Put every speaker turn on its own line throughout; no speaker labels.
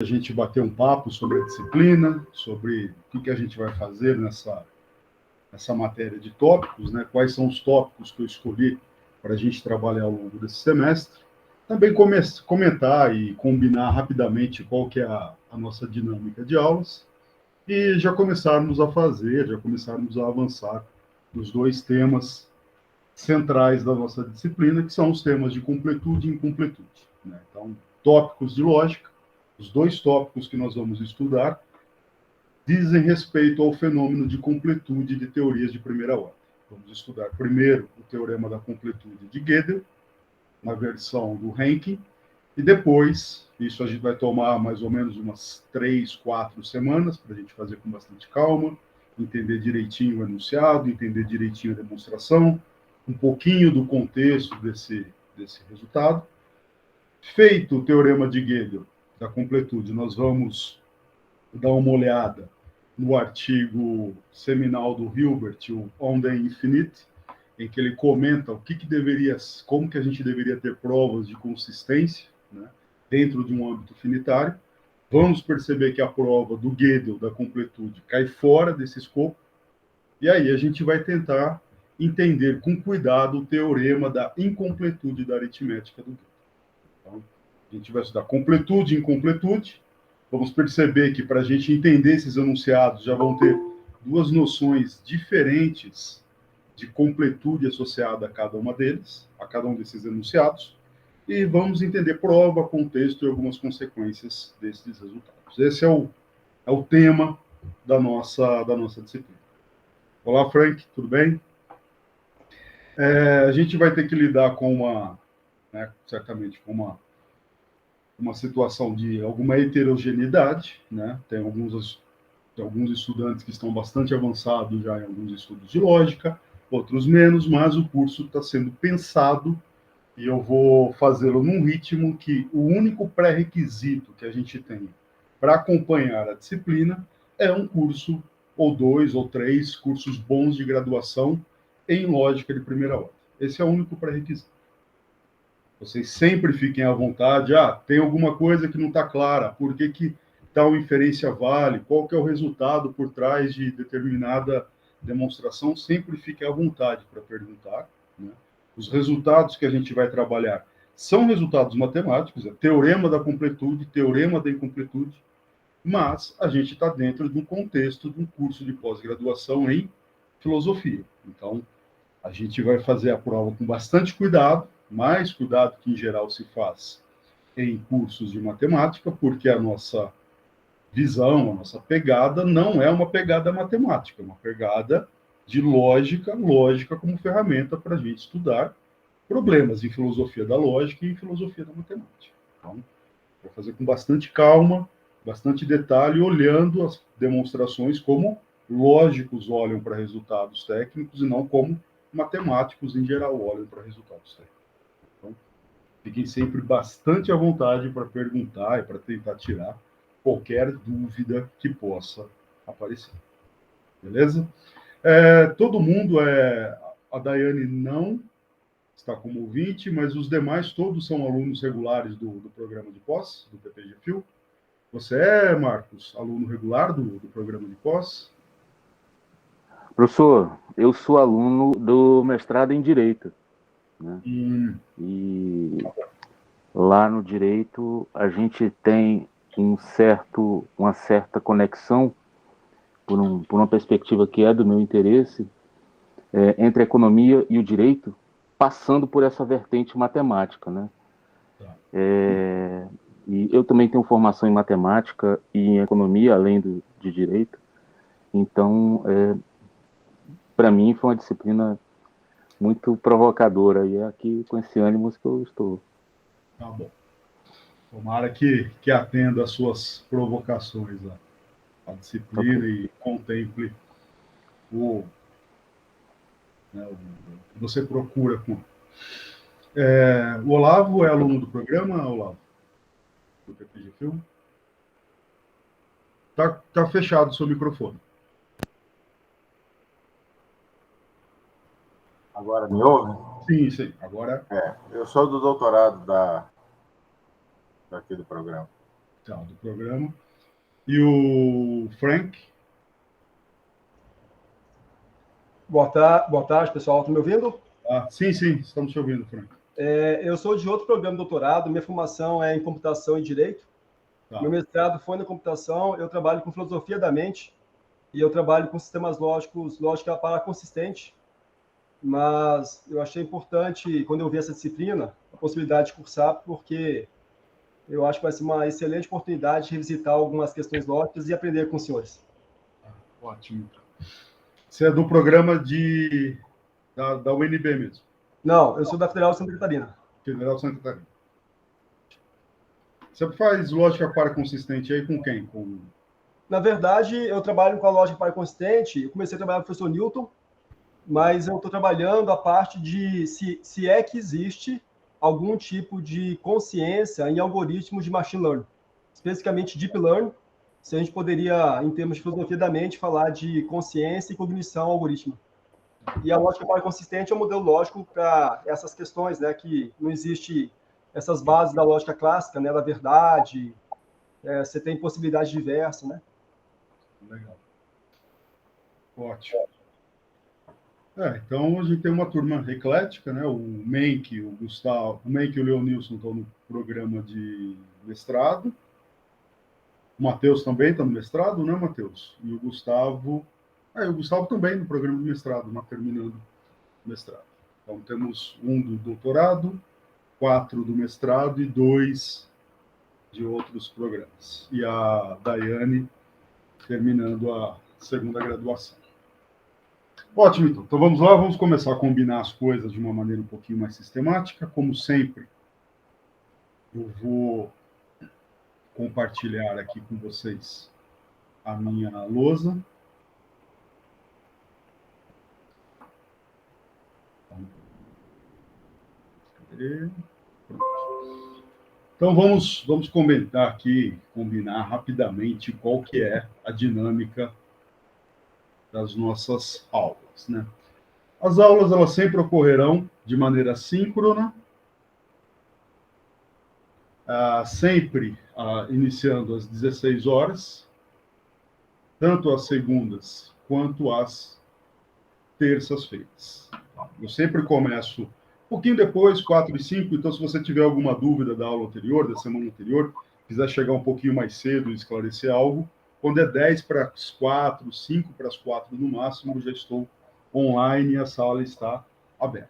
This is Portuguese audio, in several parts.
a gente bater um papo sobre a disciplina, sobre o que a gente vai fazer nessa matéria de tópicos, né? Quais são os tópicos que eu escolhi para a gente trabalhar ao longo desse semestre. Também comentar e combinar rapidamente qual que é a nossa dinâmica de aulas e já começarmos a avançar nos dois temas centrais da nossa disciplina, que são os temas de completude e incompletude, né? Então, tópicos de lógica, os dois tópicos que nós vamos estudar dizem respeito ao fenômeno de completude de teorias de primeira ordem. Vamos estudar primeiro o teorema da completude de Gödel, na versão do Henke, e depois, isso a gente vai tomar mais ou menos umas 3, 4 semanas, para a gente fazer com bastante calma, entender direitinho o enunciado, entender direitinho a demonstração, um pouquinho do contexto desse resultado. Feito o teorema de Gödel, da completude, nós vamos dar uma olhada no artigo seminal do Hilbert, o On the Infinite, em que ele comenta como que a gente deveria ter provas de consistência, né, dentro de um âmbito finitário. Vamos perceber que a prova do Gödel, da completude, cai fora desse escopo, e aí a gente vai tentar entender com cuidado o teorema da incompletude da aritmética do Gödel. Então, a gente vai estudar completude e incompletude. Vamos perceber que para a gente entender esses enunciados já vão ter duas noções diferentes de completude associada a cada uma deles, a cada um desses enunciados, e vamos entender prova, contexto e algumas consequências desses resultados. Esse é o tema da nossa disciplina. Olá, Frank, tudo bem? A gente vai ter que lidar com certamente com uma situação de alguma heterogeneidade, né? Tem alguns estudantes que estão bastante avançados já em alguns estudos de lógica, outros menos, mas o curso está sendo pensado e eu vou fazê-lo num ritmo que o único pré-requisito que a gente tem para acompanhar a disciplina é um curso, ou 2 ou 3 cursos bons de graduação em lógica de primeira ordem. Esse é o único pré-requisito. Vocês sempre fiquem à vontade. Tem alguma coisa que não está clara. Por que tal inferência vale? Qual que é o resultado por trás de determinada demonstração? Sempre fiquem à vontade para perguntar, né? Os resultados que a gente vai trabalhar são resultados matemáticos, é teorema da completude, teorema da incompletude, mas a gente está dentro de um contexto de um curso de pós-graduação em filosofia. Então, a gente vai fazer a prova com bastante cuidado, mais cuidado que em geral se faz em cursos de matemática, porque a nossa visão, a nossa pegada não é uma pegada matemática, é uma pegada de lógica como ferramenta para a gente estudar problemas em filosofia da lógica e em filosofia da matemática. Então, vou fazer com bastante calma, bastante detalhe, olhando as demonstrações como lógicos olham para resultados técnicos e não como matemáticos em geral olham para resultados técnicos. Então, fiquem sempre bastante à vontade para perguntar e para tentar tirar qualquer dúvida que possa aparecer. Beleza? Todo mundo a Daiane não está como ouvinte, mas os demais todos são alunos regulares do programa de pós, do PPG-FIL. Você é, Marcos, aluno regular do programa de pós?
Professor, eu sou aluno do mestrado em Direito, né? E lá no Direito a gente tem uma certa conexão, por uma perspectiva que é do meu interesse, entre a economia e o direito, passando por essa vertente matemática, né? E eu também tenho formação em matemática e em economia, além de direito. Então, para mim, foi uma disciplina muito provocadora, e é aqui com esse ânimo que eu estou.
Tá bom. Tomara que atenda às suas provocações, a disciplina, e contemple o que você procura com. O Olavo é aluno do programa, Olavo? Do PPG Film? Tá fechado o seu microfone.
Agora me ouve?
Sim. Agora.
Eu sou do doutorado daqui do programa.
Tá, do programa. E o Frank?
Boa tarde, pessoal. Estão me ouvindo?
Sim, estamos te ouvindo, Frank.
Eu sou de outro programa de doutorado, minha formação é em computação e direito.
Tá.
Meu mestrado foi na computação, eu trabalho com filosofia da mente e eu trabalho com sistemas lógicos, lógica para consistente, mas eu achei importante, quando eu vi essa disciplina, a possibilidade de cursar, porque eu acho que vai ser uma excelente oportunidade de revisitar algumas questões lógicas e aprender com os senhores.
Ótimo. Você é do programa da UNB mesmo?
Não, eu sou da Federal de Santa Catarina.
Federal Santa Catarina. Você faz lógica para consistente aí com quem?
Na verdade, eu trabalho com a lógica para consistente, eu comecei a trabalhar com o professor Newton, mas eu estou trabalhando a parte de se é que existe algum tipo de consciência em algoritmos de machine learning, especificamente deep learning, se a gente poderia, em termos de filosofia da mente, falar de consciência e cognição algoritmo. E a lógica para consistente é um modelo lógico para essas questões, né, que não existe essas bases da lógica clássica, né, da verdade, você tem possibilidades diversas, né?
Legal. Ótimo. Então a gente tem uma turma eclética, né? O Menck, o Gustavo, o Menck e o Leonilson estão no programa de mestrado. O Matheus também está no mestrado, né, Matheus? E o Gustavo também no programa de mestrado, terminando o mestrado. Então temos um do doutorado, 4 do mestrado e 2 de outros programas. E a Daiane terminando a segunda graduação. Ótimo, então. Então vamos lá, vamos começar a combinar as coisas de uma maneira um pouquinho mais sistemática. Como sempre, eu vou compartilhar aqui com vocês a minha lousa. Então vamos comentar aqui, combinar rapidamente qual que é a dinâmica das nossas aulas, né? As aulas elas sempre ocorrerão de maneira síncrona, sempre iniciando às 16 horas, tanto às segundas quanto às terças-feiras. Eu sempre começo um pouquinho depois, 4 e 5, então se você tiver alguma dúvida da aula anterior, da semana anterior, quiser chegar um pouquinho mais cedo e esclarecer algo, quando é 10 para as 4, 5 para as 4 no máximo, eu já estou online e a sala está aberta.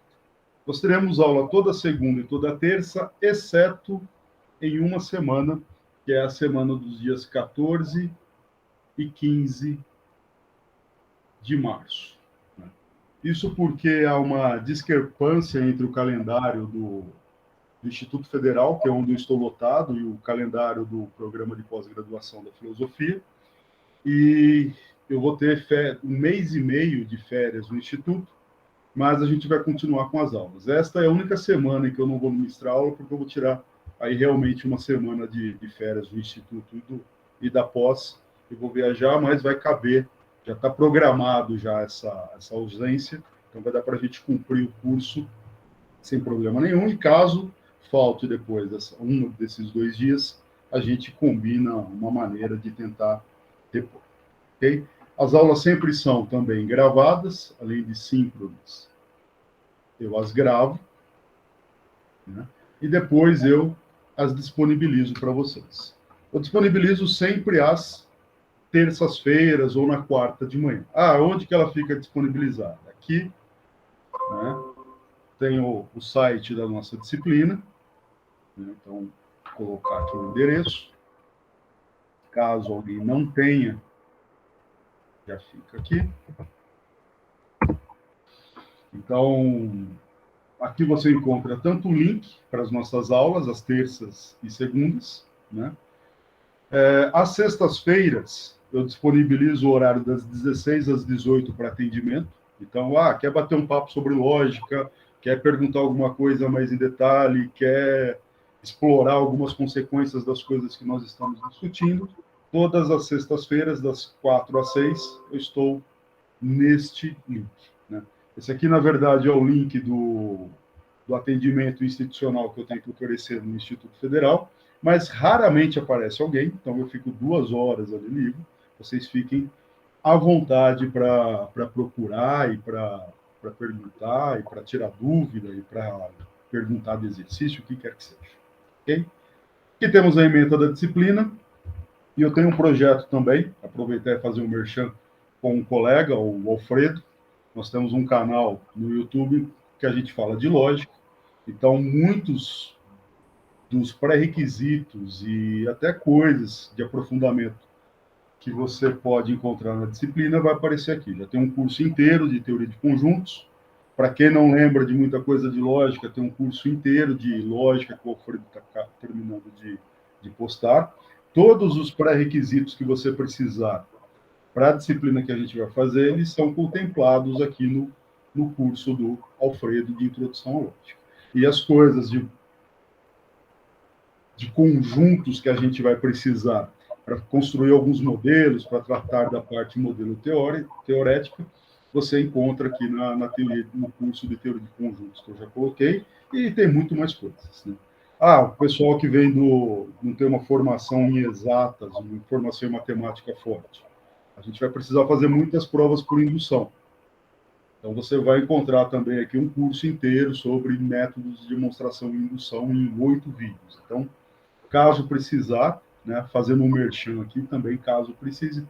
Nós teremos aula toda segunda e toda terça, exceto em uma semana, que é a semana dos dias 14 e 15 de março. Isso porque há uma discrepância entre o calendário do Instituto Federal, que é onde eu estou lotado, e o calendário do programa de pós-graduação da filosofia. E eu vou ter 1 mês e meio de férias no Instituto, mas a gente vai continuar com as aulas. Esta é a única semana em que eu não vou ministrar aula, porque eu vou tirar aí realmente uma semana de férias do Instituto e da pós. Eu vou viajar, mas vai caber, já está programado já essa ausência, então vai dar para a gente cumprir o curso sem problema nenhum, e caso falte depois um desses 2 dias, a gente combina uma maneira de tentar repor, ok? As aulas sempre são também gravadas, além de síncronas. Eu as gravo, né? E depois eu as disponibilizo para vocês. Eu disponibilizo sempre às terças-feiras ou na quarta de manhã. Onde que ela fica disponibilizada? Aqui, né? Tem o site da nossa disciplina, né? Então, vou colocar aqui o endereço. Caso alguém não tenha, já fica aqui. Então, aqui você encontra tanto o link para as nossas aulas, às terças e segundas, né? Às sextas-feiras, eu disponibilizo o horário das 16 às 18 para atendimento. Então, quer bater um papo sobre lógica, quer perguntar alguma coisa mais em detalhe, quer explorar algumas consequências das coisas que nós estamos discutindo, todas as sextas-feiras, das 4 às 6, eu estou neste link, né? Esse aqui, na verdade, é o link do atendimento institucional que eu tenho que oferecer no Instituto Federal, mas raramente aparece alguém, então eu fico 2 horas ali livre, vocês fiquem à vontade para procurar e para perguntar e para tirar dúvida e para perguntar de exercício, o que quer que seja. Ok? Aqui temos a ementa da disciplina, e eu tenho um projeto também, aproveitar e fazer um merchan com um colega, o Alfredo. Nós temos um canal no YouTube que a gente fala de lógica, então muitos dos pré-requisitos e até coisas de aprofundamento que você pode encontrar na disciplina vai aparecer aqui. Já tem um curso inteiro de teoria de conjuntos. Para quem não lembra de muita coisa de lógica, tem um curso inteiro de lógica que o Alfredo está terminando de postar. Todos os pré-requisitos que você precisar para a disciplina que a gente vai fazer, eles são contemplados aqui no curso do Alfredo de Introdução à Lógica. E as coisas de conjuntos que a gente vai precisar para construir alguns modelos, para tratar da parte modelo teorética, você encontra aqui na teoria, no curso de teoria de conjuntos que eu já coloquei, e tem muito mais coisas, né? O pessoal que vem não tem uma formação em exatas, uma formação em matemática forte. A gente vai precisar fazer muitas provas por indução. Então, você vai encontrar também aqui um curso inteiro sobre métodos de demonstração e indução em 8 vídeos. Então, caso precisar, né, fazendo um merchan aqui também, caso precise,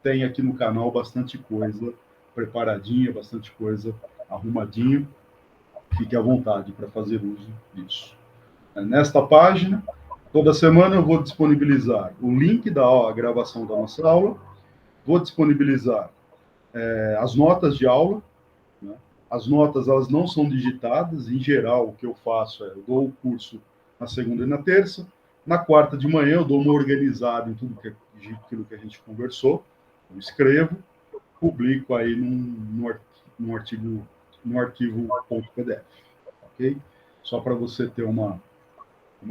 tem aqui no canal bastante coisa preparadinha, bastante coisa arrumadinha. Fique à vontade para fazer uso disso. Nesta página, toda semana eu vou disponibilizar o link da gravação da nossa aula, vou disponibilizar as notas de aula, né? As notas, elas não são digitadas, em geral, o que eu faço é, eu dou o curso na segunda e na terça, na quarta de manhã eu dou uma organizada em tudo aquilo que a gente conversou, eu escrevo, publico aí num arquivo .pdf, ok? Só para você ter uma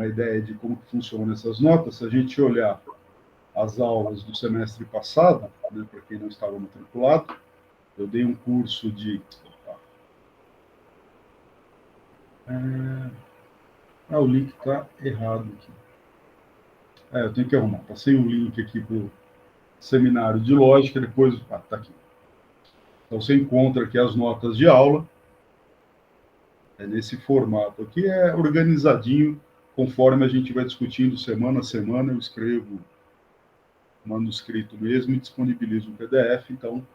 ideia de como que funcionam essas notas, se a gente olhar as aulas do semestre passado, né, para quem não estava matriculado, eu dei um curso de... o link está errado aqui. Eu tenho que arrumar. Passei o link aqui para o seminário de lógica, depois... está aqui. Então, você encontra aqui as notas de aula, nesse formato aqui, é organizadinho, conforme a gente vai discutindo semana a semana, eu escrevo manuscrito mesmo e disponibilizo um PDF. Então,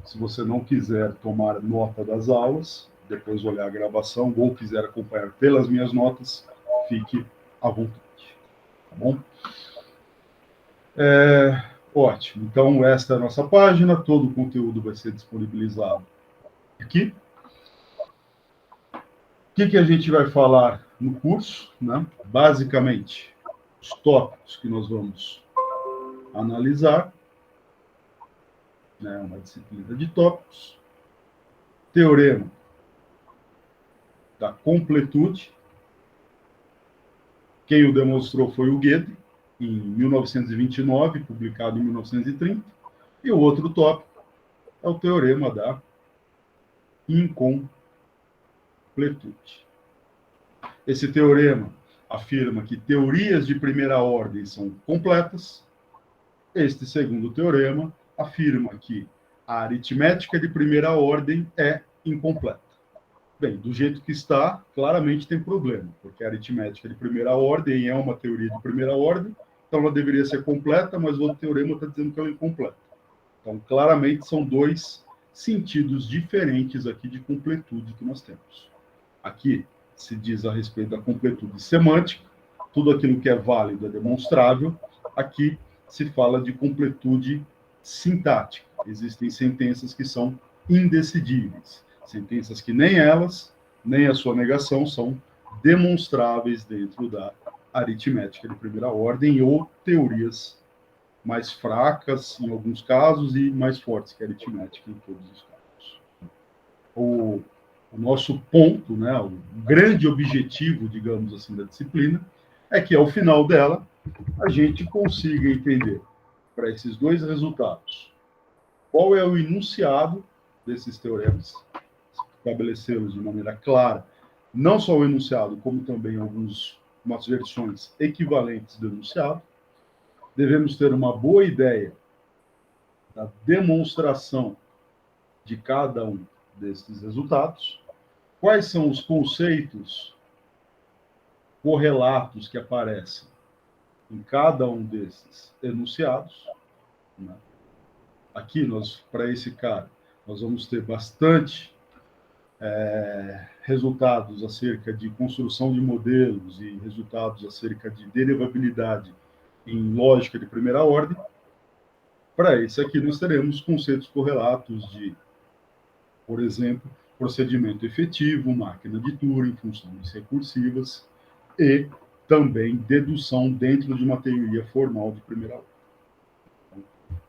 se você não quiser tomar nota das aulas, depois olhar a gravação, ou quiser acompanhar pelas minhas notas, fique à vontade. Tá bom? Ótimo. Então, esta é a nossa página, todo o conteúdo vai ser disponibilizado aqui. O que a gente vai falar no curso, né? Basicamente, os tópicos que nós vamos analisar, né? Uma disciplina de tópicos, teorema da completude. Quem o demonstrou foi o Gödel, em 1929, publicado em 1930. E o outro tópico é o teorema da incompletude. Esse teorema afirma que teorias de primeira ordem são completas. Este segundo teorema afirma que a aritmética de primeira ordem é incompleta. Bem, do jeito que está, claramente tem problema, porque a aritmética de primeira ordem é uma teoria de primeira ordem, então ela deveria ser completa, mas o outro teorema está dizendo que ela é incompleta. Então, claramente, são dois sentidos diferentes aqui de completude que nós temos. Aqui se diz a respeito da completude semântica, tudo aquilo que é válido é demonstrável. Aqui se fala de completude sintática. Existem sentenças que são indecidíveis. Sentenças que nem elas, nem a sua negação são demonstráveis dentro da aritmética de primeira ordem ou teorias mais fracas em alguns casos e mais fortes que a aritmética em todos os casos. O nosso ponto, né, o grande objetivo, digamos assim, da disciplina, é que ao final dela a gente consiga entender para esses dois resultados qual é o enunciado desses teoremas, estabelecê-los de maneira clara, não só o enunciado, como também alguns umas versões equivalentes do enunciado. Devemos ter uma boa ideia da demonstração de cada um desses resultados. Quais são os conceitos correlatos que aparecem em cada um desses enunciados, né? Aqui, para esse cara, nós vamos ter bastante resultados acerca de construção de modelos e resultados acerca de derivabilidade em lógica de primeira ordem. Para esse aqui, nós teremos conceitos correlatos de, por exemplo, procedimento efetivo, máquina de Turing, funções recursivas e também dedução dentro de uma teoria formal de primeira ordem. Então,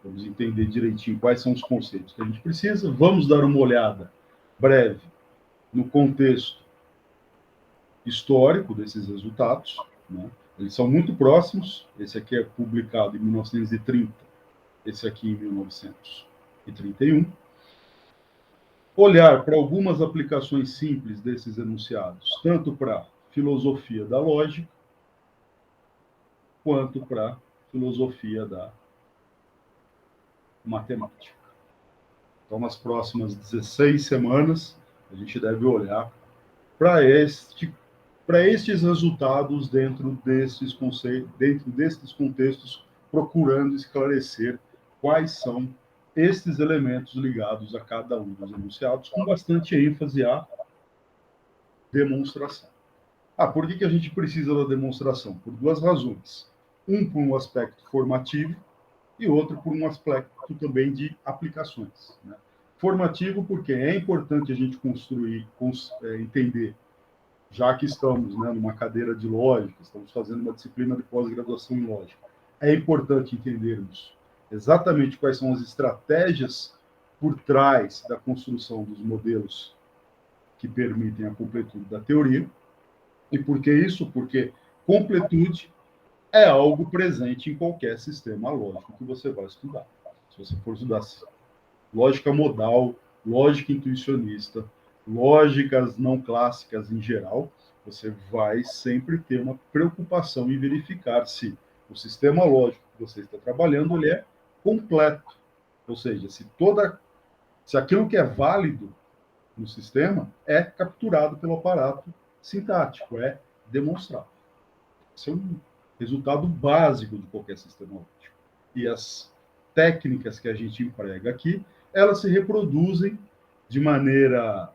vamos entender direitinho quais são os conceitos que a gente precisa. Vamos dar uma olhada breve no contexto histórico desses resultados, né? Eles são muito próximos. Esse aqui é publicado em 1930, esse aqui em 1931. Olhar para algumas aplicações simples desses enunciados, tanto para filosofia da lógica, quanto para filosofia da matemática. Então, nas próximas 16 semanas, a gente deve olhar para estes resultados dentro desses conceitos, dentro desses contextos, procurando esclarecer quais são estes elementos ligados a cada um dos enunciados, com bastante ênfase à demonstração. Por que a gente precisa da demonstração? Por duas razões. Um, por um aspecto formativo, e outro, por um aspecto também de aplicações, né? Formativo, porque é importante a gente entender, já que estamos, né, numa cadeira de lógica, estamos fazendo uma disciplina de pós-graduação em lógica, é importante entendermos exatamente quais são as estratégias por trás da construção dos modelos que permitem a completude da teoria. E por que isso? Porque completude é algo presente em qualquer sistema lógico que você vai estudar. Se você for estudar lógica modal, lógica intuicionista, lógicas não clássicas em geral, você vai sempre ter uma preocupação em verificar se o sistema lógico que você está trabalhando ele é completo. Ou seja, se aquilo que é válido no sistema é capturado pelo aparato sintático, é demonstrado. Esse é um resultado básico de qualquer sistema lógico. E as técnicas que a gente emprega aqui, elas se reproduzem de maneira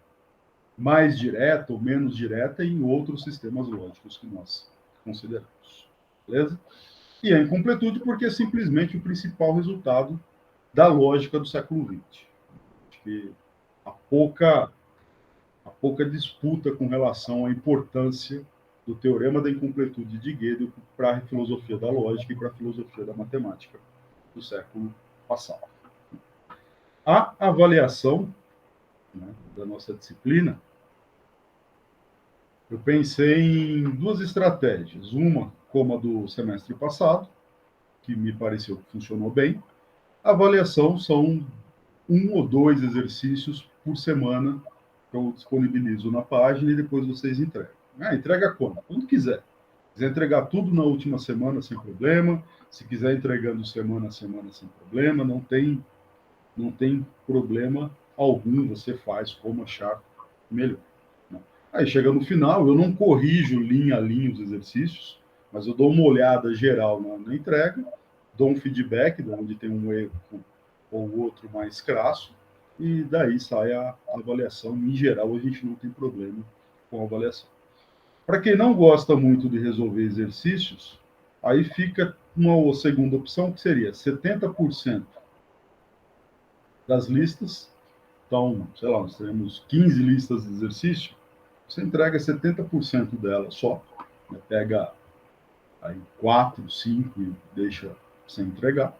mais direta ou menos direta em outros sistemas lógicos que nós consideramos. Beleza? E é incompletude porque é simplesmente o principal resultado da lógica do século XX. Acho que há pouca disputa com relação à importância do teorema da incompletude de Gödel para a filosofia da lógica e para a filosofia da matemática do século passado. A avaliação, né, da nossa disciplina, eu pensei em duas estratégias. Uma, como a do semestre passado, que me pareceu que funcionou bem. A avaliação são 1 ou 2 exercícios por semana que eu disponibilizo na página e depois vocês entregam. Entrega quando? Quando quiser. Se quiser entregar tudo na última semana, sem problema. Se quiser entregando semana a semana, sem problema. Não tem problema algum, você faz como achar melhor. Aí chega no final, eu não corrijo linha a linha os exercícios, mas eu dou uma olhada geral na entrega, dou um feedback de onde tem um erro ou outro mais crasso, e daí sai a avaliação. Em geral, a gente não tem problema com a avaliação. Para quem não gosta muito de resolver exercícios, aí fica uma segunda opção, que seria 70% das listas. Então, sei lá, nós teremos 15 listas de exercício, você entrega 70% dela só, né? Pega aí 4, 5 e deixa sem entregar.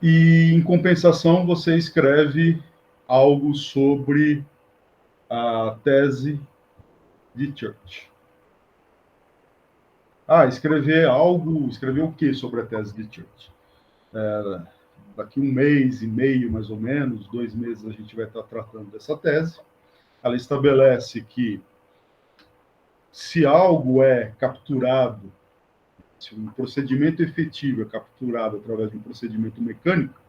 E, em compensação, você escreve algo sobre a tese de Church. Escrever o que sobre a tese de Church? Daqui 1 mês e meio, mais ou menos, 2 meses, a gente vai estar tratando dessa tese. Ela estabelece que se algo é capturado, se um procedimento efetivo é capturado através de um procedimento mecânico,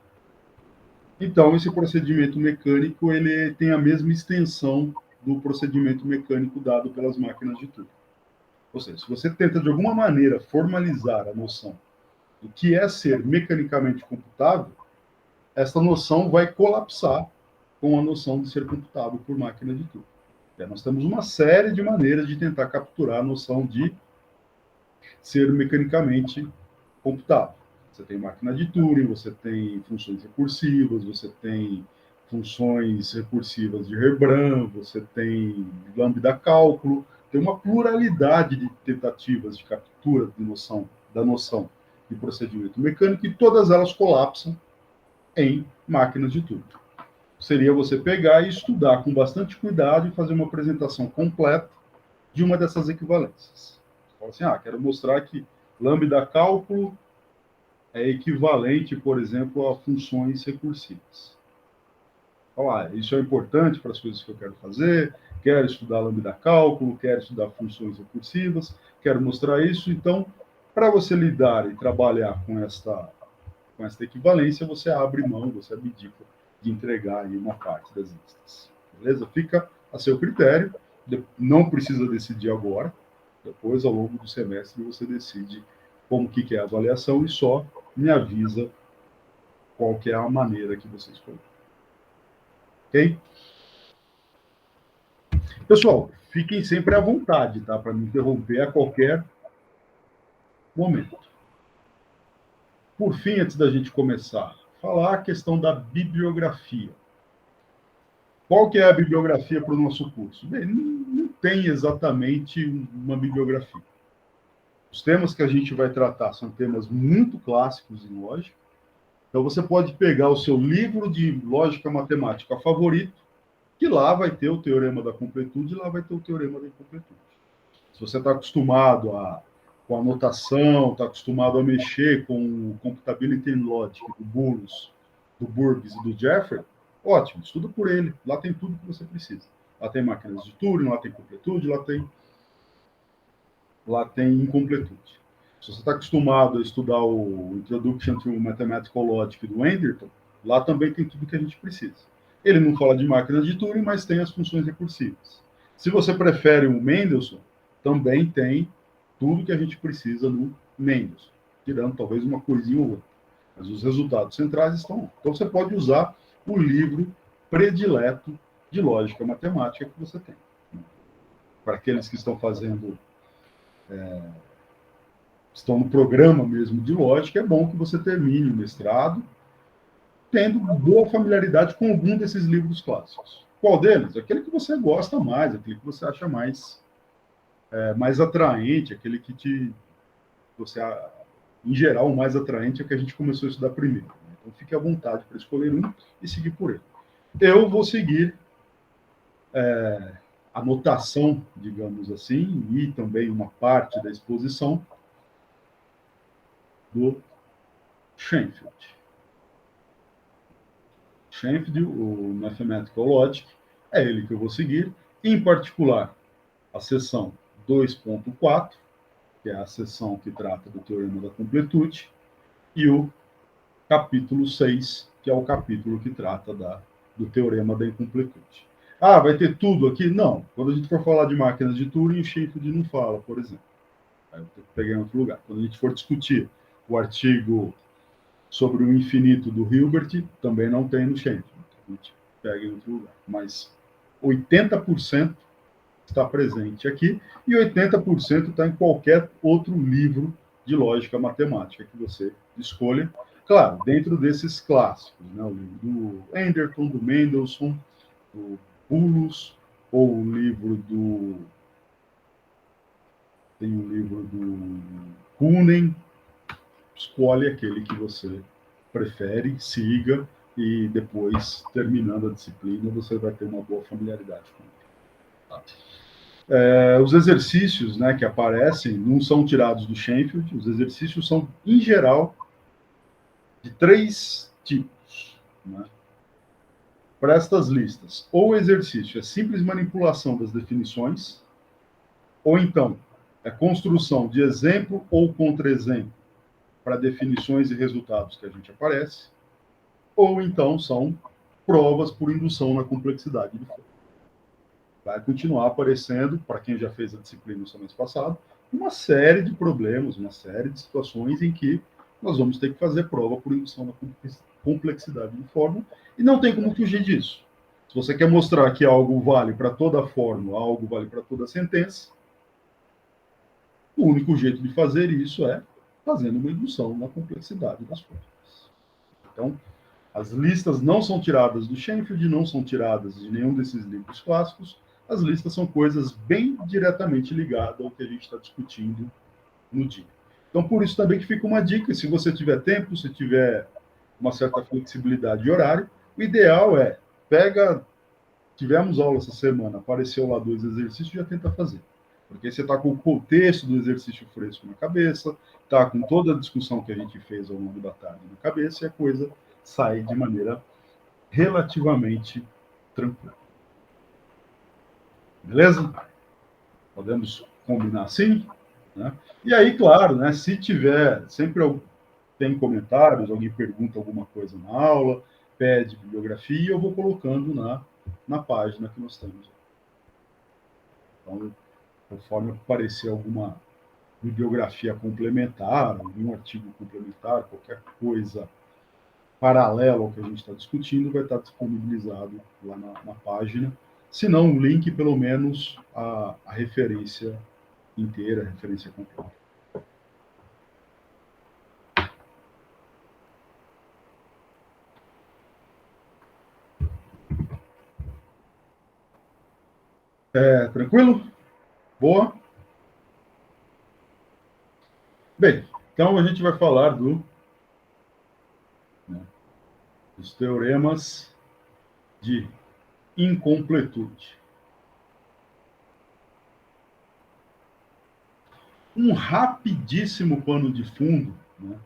então esse procedimento mecânico ele tem a mesma extensão do procedimento mecânico dado pelas máquinas de Turing. Ou seja, se você tenta de alguma maneira formalizar a noção do que é ser mecanicamente computável, essa noção vai colapsar com a noção de ser computável por máquina de Turing. Nós temos uma série de maneiras de tentar capturar a noção de ser mecanicamente computável. Você tem máquina de Turing, você tem funções recursivas, você tem funções recursivas de Rebran, você tem lambda cálculo, tem uma pluralidade de tentativas de captura de noção, da noção de procedimento mecânico, e todas elas colapsam em máquinas de Turing. Seria você pegar e estudar com bastante cuidado e fazer uma apresentação completa de uma dessas equivalências. Fala assim, quero mostrar que lambda cálculo é equivalente, por exemplo, a funções recursivas. Olha, isso é importante para as coisas que eu quero fazer, quero estudar lambda cálculo, quero estudar funções recursivas, quero mostrar isso. Então, para você lidar e trabalhar com esta equivalência, você abre mão, você abdica de entregar aí uma parte das listas. Beleza? Fica a seu critério, não precisa decidir agora, depois, ao longo do semestre, você decide como que é a avaliação e só me avisa qual que é a maneira que você escolheu. Ok? Pessoal, fiquem sempre à vontade, tá? Para me interromper a qualquer momento. Por fim, antes da gente começar, falar a questão da bibliografia. Qual que é a bibliografia para o nosso curso? Bem, não tem exatamente uma bibliografia. Os temas que a gente vai tratar são temas muito clássicos em lógica. Então, você pode pegar o seu livro de lógica matemática favorito, que lá vai ter o teorema da completude, e lá vai ter o teorema da incompletude. Se você está acostumado com a notação, está acostumado a mexer com o Computability and Logic do Boulos, do Burgess e do Jeffrey, ótimo, estuda por ele. Lá tem tudo que você precisa. Lá tem máquinas de Turing, lá tem completude, lá tem incompletude. Se você está acostumado a estudar o Introduction to Mathematical Logic do Anderton, lá também tem tudo que a gente precisa. Ele não fala de máquinas de Turing, mas tem as funções recursivas. Se você prefere o Mendelssohn, também tem tudo que a gente precisa no Mendelssohn, tirando talvez uma coisinha ou outra. Mas os resultados centrais estão lá. Então você pode usar o livro predileto de lógica matemática que você tem. Para aqueles que estão fazendo... estão no programa mesmo de lógica, é bom que você termine o mestrado tendo boa familiaridade com algum desses livros clássicos. Qual deles? Aquele que você gosta mais, aquele que você acha mais atraente, aquele que você, em geral, o mais atraente é que a gente começou a estudar primeiro. Então, fique à vontade para escolher um e seguir por ele. Eu vou seguir a notação, digamos assim, e também uma parte da exposição do Schoenfeld. Schoenfeld, o Mathematical Logic, é ele que eu vou seguir, em particular a seção 2.4, que é a seção que trata do teorema da completude, e o capítulo 6, que é o capítulo que trata do teorema da incompletude. Vai ter tudo aqui? Não. Quando a gente for falar de máquinas de Turing, o Schoenfeld não fala, por exemplo. Aí eu tenho que pegar em outro lugar. Quando a gente for discutir o artigo sobre o infinito do Hilbert, também não tem no Schoenfeld. A gente pega em outro lugar. Mas 80% está presente aqui e 80% está em qualquer outro livro de lógica matemática que você escolha. Claro, dentro desses clássicos, né? O livro do Anderton, do Mendelssohn, do Boulos, ou o livro do... Tem um livro do Kuhnen. Escolhe aquele que você prefere, siga, e depois, terminando a disciplina, você vai ter uma boa familiaridade com ele. Tá? Os exercícios, né, que aparecem não são tirados do Schoenfeld. Os exercícios são, em geral, de 3 tipos. Né? Para estas listas, ou o exercício é simples manipulação das definições, Ou então, é construção de exemplo ou contra-exemplo para definições e resultados que a gente aparece, ou então são provas por indução na complexidade de forma. Vai continuar aparecendo, para quem já fez a disciplina no semestre passado, uma série de problemas, uma série de situações em que nós vamos ter que fazer prova por indução na complexidade de forma, e não tem como fugir disso. Se você quer mostrar que algo vale para toda fórmula, algo vale para toda sentença, o único jeito de fazer isso é fazendo uma indução na complexidade das fórmulas. Então, as listas não são tiradas do Schoenfeld, não são tiradas de nenhum desses livros clássicos. As listas são coisas bem diretamente ligadas ao que a gente está discutindo no dia. Então, por isso também que fica uma dica, se você tiver tempo, se tiver uma certa flexibilidade de horário, o ideal é, tivemos aula essa semana, apareceu lá 2 exercícios, já tenta fazer. Porque você está com o contexto do exercício fresco na cabeça, está com toda a discussão que a gente fez ao longo da tarde na cabeça, e a coisa sai de maneira relativamente tranquila. Beleza? Podemos combinar assim? Né? E aí, claro, né, se tiver, sempre tem comentários, alguém pergunta alguma coisa na aula, pede bibliografia, eu vou colocando na página que nós temos. Então, conforme aparecer alguma bibliografia complementar, algum artigo complementar, qualquer coisa paralela ao que a gente está discutindo, vai estar disponibilizado lá na página. Se não, o link, pelo menos, a referência inteira, a referência completa. Tranquilo? Boa? Bem, então a gente vai falar dos teoremas de incompletude. Um rapidíssimo pano de fundo, né,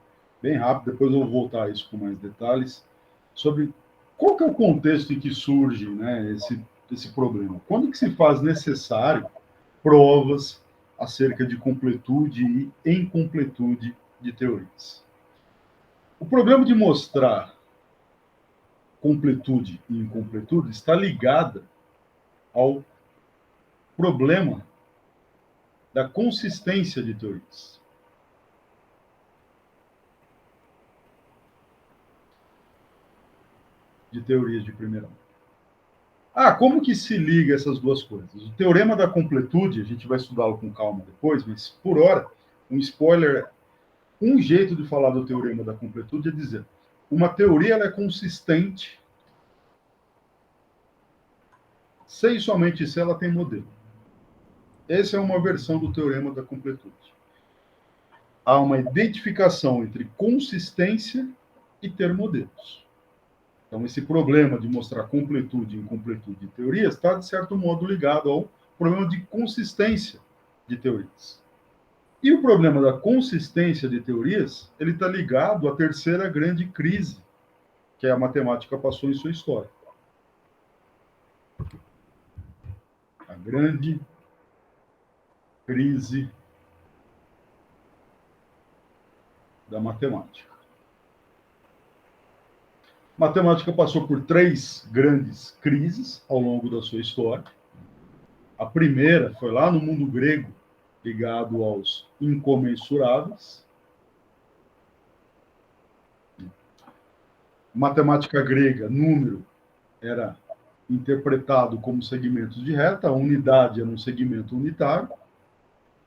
bem rápido, depois eu vou voltar a isso com mais detalhes, sobre qual que é o contexto em que surge, né, esse problema. Quando que se faz necessário provas acerca de completude e incompletude de teorias? O problema de mostrar completude e incompletude está ligada ao problema da consistência de teorias. De teorias de primeira mão. Como que se liga essas duas coisas? O teorema da completude, a gente vai estudá-lo com calma depois, mas por hora, um spoiler, um jeito de falar do teorema da completude é dizer, uma teoria ela é consistente se e somente se ela tem modelo. Essa é uma versão do teorema da completude. Há uma identificação entre consistência e ter modelos. Então, esse problema de mostrar completude e incompletude de teorias está, de certo modo, ligado ao problema de consistência de teorias. E o problema da consistência de teorias, ele está ligado à terceira grande crise que a matemática passou em sua história. A grande crise da matemática. A matemática passou por 3 grandes crises ao longo da sua história. A primeira foi lá no mundo grego, ligado aos incomensuráveis. Matemática grega, número era interpretado como segmentos de reta, a unidade era um segmento unitário.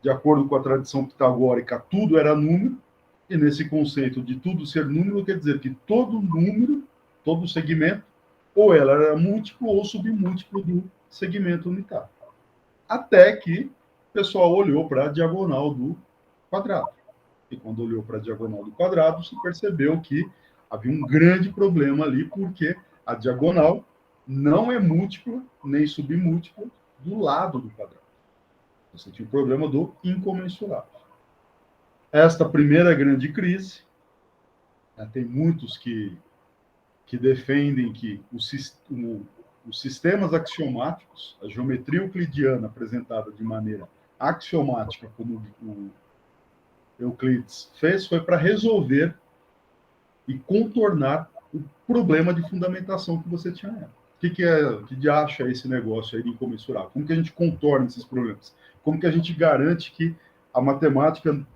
De acordo com a tradição pitagórica, tudo era número, e nesse conceito de tudo ser número, quer dizer que todo número, todo segmento, ou ela era múltiplo ou submúltiplo do segmento unitário. Até que o pessoal olhou para a diagonal do quadrado. E quando olhou para a diagonal do quadrado, se percebeu que havia um grande problema ali, porque a diagonal não é múltipla nem submúltipla do lado do quadrado. Você tinha o problema do incomensurável. Esta primeira grande crise, tem muitos que defendem que os sistemas axiomáticos, a geometria euclidiana apresentada de maneira axiomática, como o Euclides fez, foi para resolver e contornar o problema de fundamentação que você tinha nela. Que acha esse negócio aí de incomensurável? Como que a gente contorna esses problemas? Como que a gente garante que a matemática,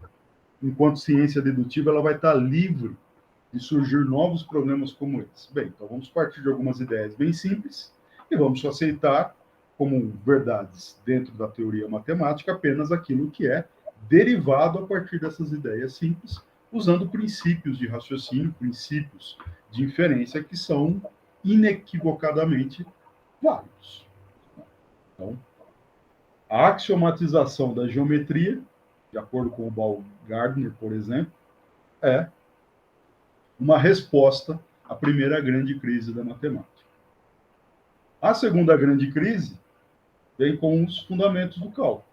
enquanto ciência dedutiva, ela vai estar livre de surgir novos problemas como esse? Bem, então vamos partir de algumas ideias bem simples e vamos aceitar como verdades dentro da teoria matemática apenas aquilo que é derivado a partir dessas ideias simples, usando princípios de raciocínio, princípios de inferência que são inequivocadamente válidos. Então, a axiomatização da geometria, de acordo com o Baumgartner, por exemplo, é uma resposta à primeira grande crise da matemática. A segunda grande crise vem com os fundamentos do cálculo.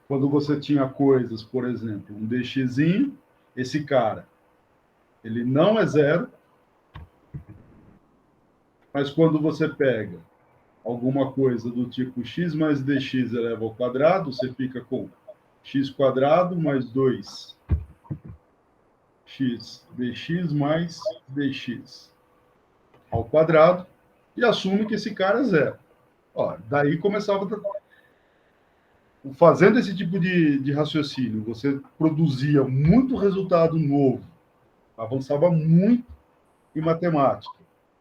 Quando você tinha coisas, por exemplo, um dxzinho, esse cara, ele não é zero, mas quando você pega alguma coisa do tipo x mais dx elevado ao quadrado, você fica com x quadrado mais 2 x dx mais dx ao quadrado e assume que esse cara é zero. Ó, daí começava fazendo esse tipo de raciocínio, você produzia muito resultado novo, avançava muito em matemática,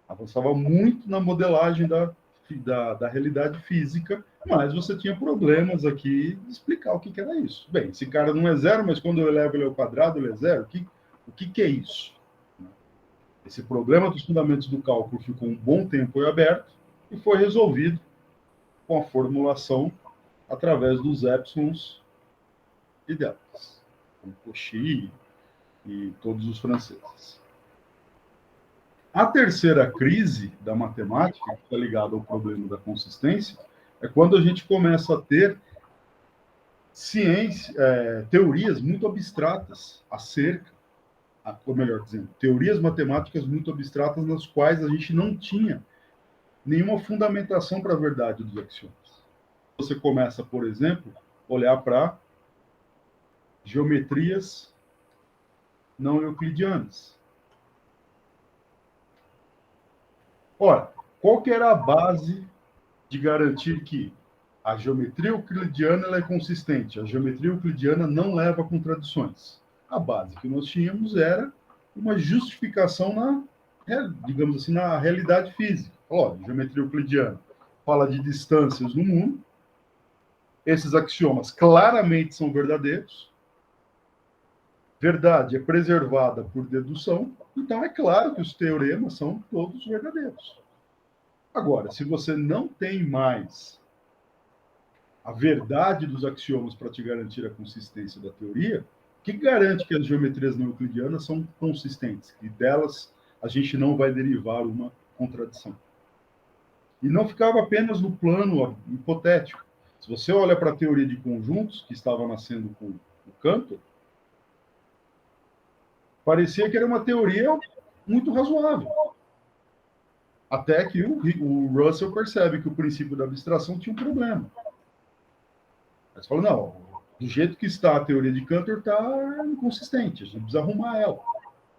avançava muito na modelagem da realidade física, mas você tinha problemas aqui de explicar o que era isso. Bem, esse cara não é zero, mas quando eu elevo ele ao quadrado, ele é zero. O que é isso? Esse problema dos fundamentos do cálculo ficou um bom tempo aberto e foi resolvido com a formulação através dos épsilons e deltas, como Cauchy e todos os franceses. A terceira crise da matemática, que está ligada ao problema da consistência, é quando a gente começa a ter teorias muito abstratas acerca, ou melhor dizendo, teorias matemáticas muito abstratas nas quais a gente não tinha nenhuma fundamentação para a verdade dos axiomas. Você começa, por exemplo, a olhar para geometrias não euclidianas. Ora, qual que era a base de garantir que a geometria euclidiana ela é consistente, a geometria euclidiana não leva a contradições? A base que nós tínhamos era uma justificação digamos assim, na realidade física. Ó, geometria euclidiana fala de distâncias no mundo, esses axiomas claramente são verdadeiros, verdade é preservada por dedução, então é claro que os teoremas são todos verdadeiros. Agora, se você não tem mais a verdade dos axiomas para te garantir a consistência da teoria, o que garante que as geometrias não euclidianas são consistentes? E delas a gente não vai derivar uma contradição. E não ficava apenas no plano hipotético. Se você olha para a teoria de conjuntos, que estava nascendo com o Cantor, parecia que era uma teoria muito razoável. Até que o Russell percebe que o princípio da abstração tinha um problema. Mas fala, não, do jeito que está a teoria de Cantor, está inconsistente, a gente precisa arrumar ela.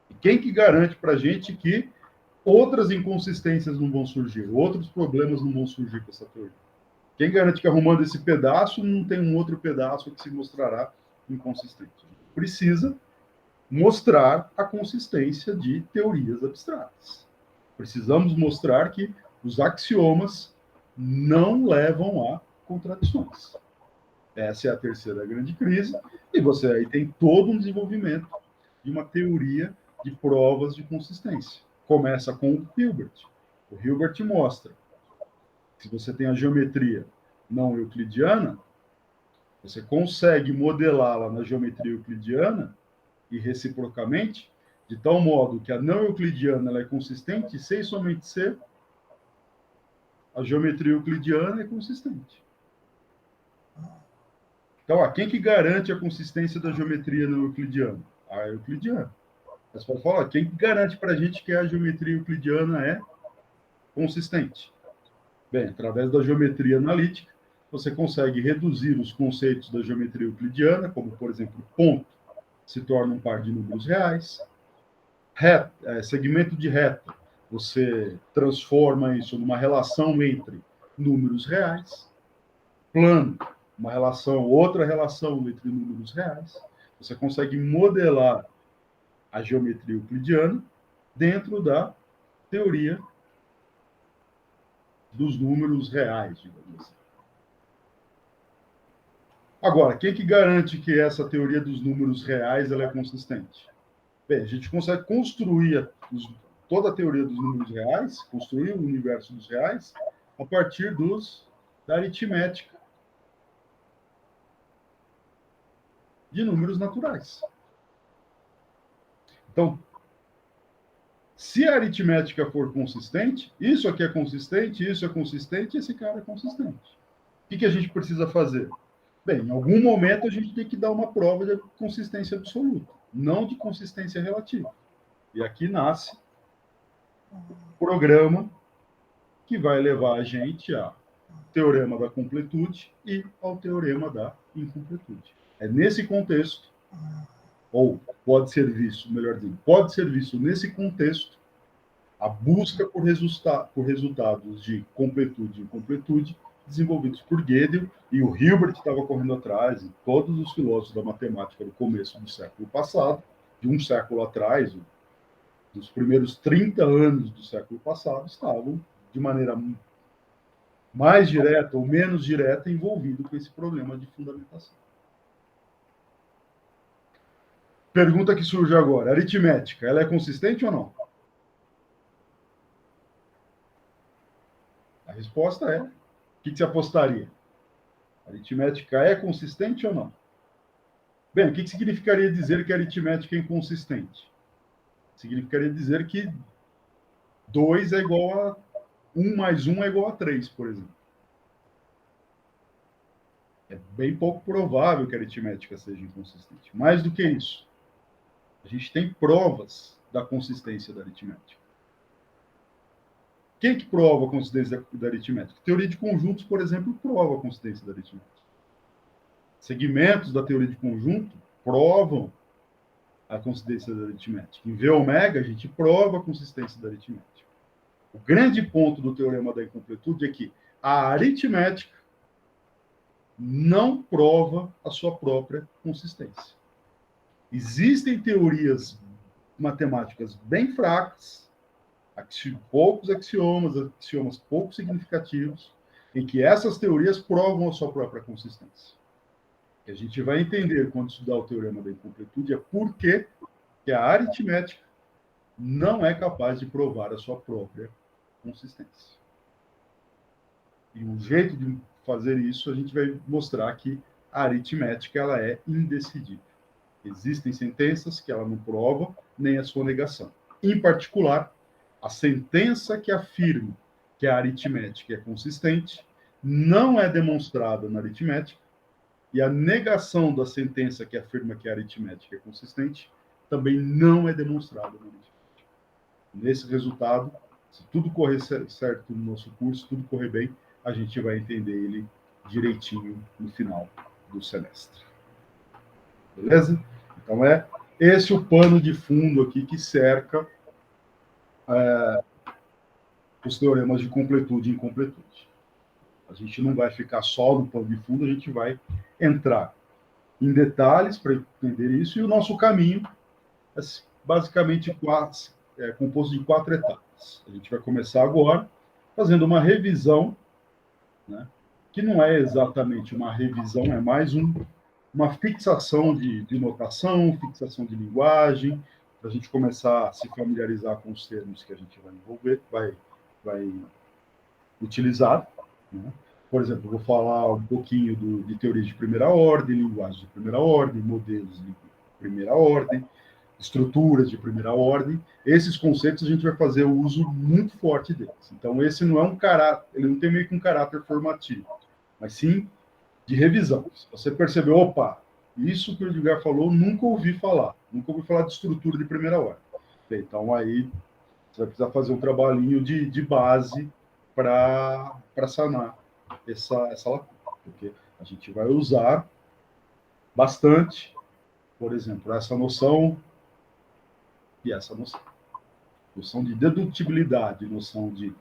E quem que garante para a gente que outras inconsistências não vão surgir, outros problemas não vão surgir com essa teoria? Quem garante que arrumando esse pedaço, não tem um outro pedaço que se mostrará inconsistente? A gente precisa mostrar a consistência de teorias abstratas. Precisamos mostrar que os axiomas não levam a contradições. Essa é a terceira grande crise, e você aí tem todo um desenvolvimento de uma teoria de provas de consistência. Começa com o Hilbert. O Hilbert mostra que se você tem a geometria não euclidiana, você consegue modelá-la na geometria euclidiana e reciprocamente, de tal modo que a não euclidiana ela é consistente, sem somente ser, a geometria euclidiana é consistente. Então, quem que garante a consistência da geometria não euclidiana? A euclidiana. Mas pode falar, quem garante para a gente que a geometria euclidiana é consistente? Bem, através da geometria analítica, você consegue reduzir os conceitos da geometria euclidiana, como, por exemplo, ponto se torna um par de números reais, segmento de reta, você transforma isso numa relação entre números reais, plano, outra relação entre números reais. Você consegue modelar a geometria euclidiana dentro da teoria dos números reais, digamos assim. Agora, quem que garante que essa teoria dos números reais ela é consistente? Bem, a gente consegue construir toda a teoria dos números reais, construir o universo dos reais, a partir da aritmética de números naturais. Então, se a aritmética for consistente, isso aqui é consistente, isso é consistente, esse cara é consistente. O que a gente precisa fazer? Bem, em algum momento a gente tem que dar uma prova de consistência absoluta, não de consistência relativa. E aqui nasce o programa que vai levar a gente ao teorema da completude e ao teorema da incompletude. É nesse contexto, ou pode ser visto, melhor dizendo, pode ser visto nesse contexto, a busca por resultados de completude e incompletude desenvolvidos por Gödel, e o Hilbert estava correndo atrás, e todos os filósofos da matemática do começo do século passado, de um século atrás, dos primeiros 30 anos do século passado, estavam, de maneira mais direta ou menos direta, envolvidos com esse problema de fundamentação. Pergunta que surge agora, aritmética, ela é consistente ou não? A resposta é, o que você apostaria? A aritmética é consistente ou não? Bem, o que significaria dizer que a aritmética é inconsistente? Significaria dizer que 2 é igual a 1 mais 1 é igual a 3, por exemplo. É bem pouco provável que a aritmética seja inconsistente. Mais do que isso, a gente tem provas da consistência da aritmética. Quem que prova a consistência da aritmética? Teoria de conjuntos, por exemplo, prova a consistência da aritmética. Segmentos da teoria de conjunto provam a consistência da aritmética. Em V ômega, a gente prova a consistência da aritmética. O grande ponto do teorema da incompletude é que a aritmética não prova a sua própria consistência. Existem teorias matemáticas bem fracas, poucos axiomas pouco significativos, em que essas teorias provam a sua própria consistência. O que a gente vai entender quando estudar o teorema da incompletude é por que a aritmética não é capaz de provar a sua própria consistência. E um jeito de fazer isso, a gente vai mostrar que a aritmética ela é indecidível. Existem sentenças que ela não prova, nem a sua negação. Em particular, a sentença que afirma que a aritmética é consistente não é demonstrada na aritmética, e a negação da sentença que afirma que a aritmética é consistente também não é demonstrada na aritmética. Nesse resultado, se tudo correr certo no nosso curso, tudo correr bem, a gente vai entender ele direitinho no final do semestre. Beleza? Então, é esse o pano de fundo aqui que cerca os teoremas de completude e incompletude. A gente não vai ficar só no pano de fundo, a gente vai entrar em detalhes para entender isso, e o nosso caminho é basicamente composto de 4 etapas. A gente vai começar agora fazendo uma revisão, né, que não é exatamente uma revisão, é mais uma fixação de notação, fixação de linguagem, para a gente começar a se familiarizar com os termos que a gente vai utilizar. Né? Por exemplo, eu vou falar um pouquinho de teoria de primeira ordem, linguagem de primeira ordem, modelos de primeira ordem, estruturas de primeira ordem. Esses conceitos a gente vai fazer o uso muito forte deles. Então, esse não é um caráter, ele não tem meio que um caráter formativo, mas sim de revisão. Se você percebeu, opa, isso que o Edgar falou, nunca ouvi falar de estrutura de primeira ordem. Então, aí, Você vai precisar fazer um trabalhinho de base para sanar essa lacuna, porque a gente vai usar bastante, por exemplo, essa noção e essa noção. Noção de dedutibilidade, noção de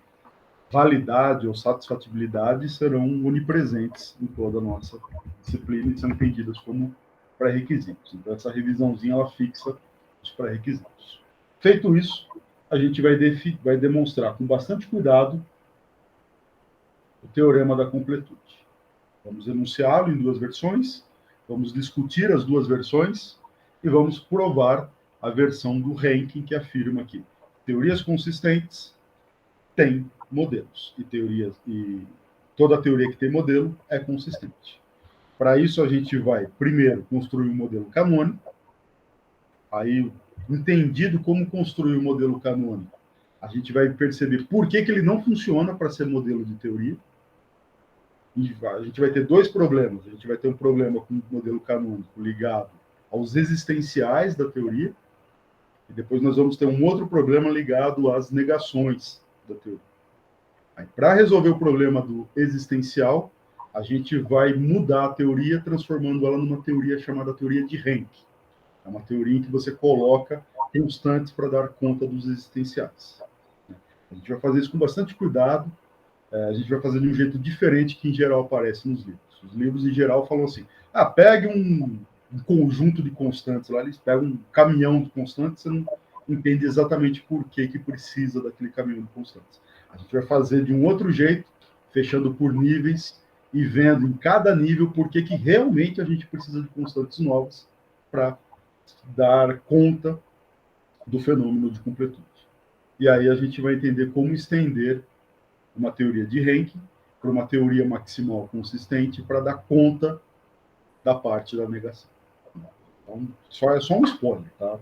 validade ou satisfatibilidade serão onipresentes em toda a nossa disciplina e são entendidas como pré-requisitos. Então, essa revisãozinha, ela fixa os pré-requisitos. Feito isso, a gente vai demonstrar com bastante cuidado o teorema da completude. Vamos enunciá-lo em duas versões, vamos discutir as duas versões e vamos provar a versão do Rankin que afirma que teorias consistentes têm modelos e toda teoria que tem modelo é consistente. Para isso a gente vai primeiro construir um modelo canônico. Aí, entendido como construir o modelo canônico, a gente vai perceber por que ele não funciona para ser modelo de teoria. E a gente vai ter dois problemas. A gente vai ter um problema com o modelo canônico ligado aos existenciais da teoria, e depois nós vamos ter um outro problema ligado às negações da teoria. Para resolver o problema do existencial, a gente vai mudar a teoria, transformando ela numa teoria chamada teoria de Rank. É uma teoria em que você coloca constantes para dar conta dos existenciais. A gente vai fazer isso com bastante cuidado. A gente vai fazer de um jeito diferente que, em geral, aparece nos livros. Os livros, em geral, falam assim, pegue um conjunto de constantes lá, eles pegam um caminhão de constantes, você não entende exatamente por que precisa daquele caminhão de constantes. A gente vai fazer de um outro jeito, fechando por níveis e vendo em cada nível por que realmente a gente precisa de constantes novas para dar conta do fenômeno de completude. E aí a gente vai entender como estender uma teoria de Rankin para uma teoria maximal consistente para dar conta da parte da negação. Então, é só um spoiler, tá?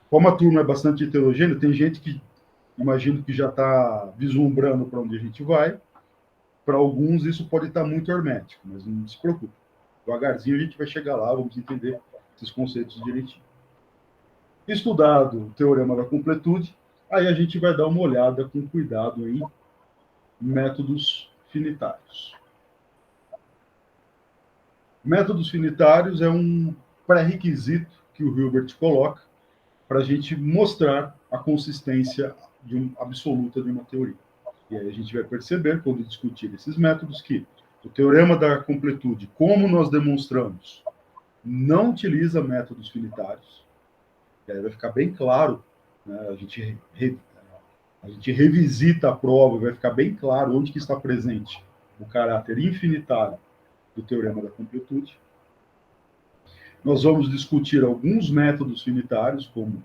Como a turma é bastante heterogênea, tem gente que imagino que já está vislumbrando para onde a gente vai. Para alguns isso pode estar muito hermético, mas não se preocupe. Devagarzinho a gente vai chegar lá, vamos entender esses conceitos direitinho. Estudado o teorema da completude, aí a gente vai dar uma olhada com cuidado em métodos finitários. Métodos finitários é um pré-requisito que o Hilbert coloca para a gente mostrar a consistência absoluta de uma teoria. E aí a gente vai perceber, quando discutir esses métodos, que o teorema da completude, como nós demonstramos, não utiliza métodos finitários. E aí vai ficar bem claro, né? A gente revisita a prova, vai ficar bem claro onde que está presente o caráter infinitário do teorema da completude. Nós vamos discutir alguns métodos finitários, como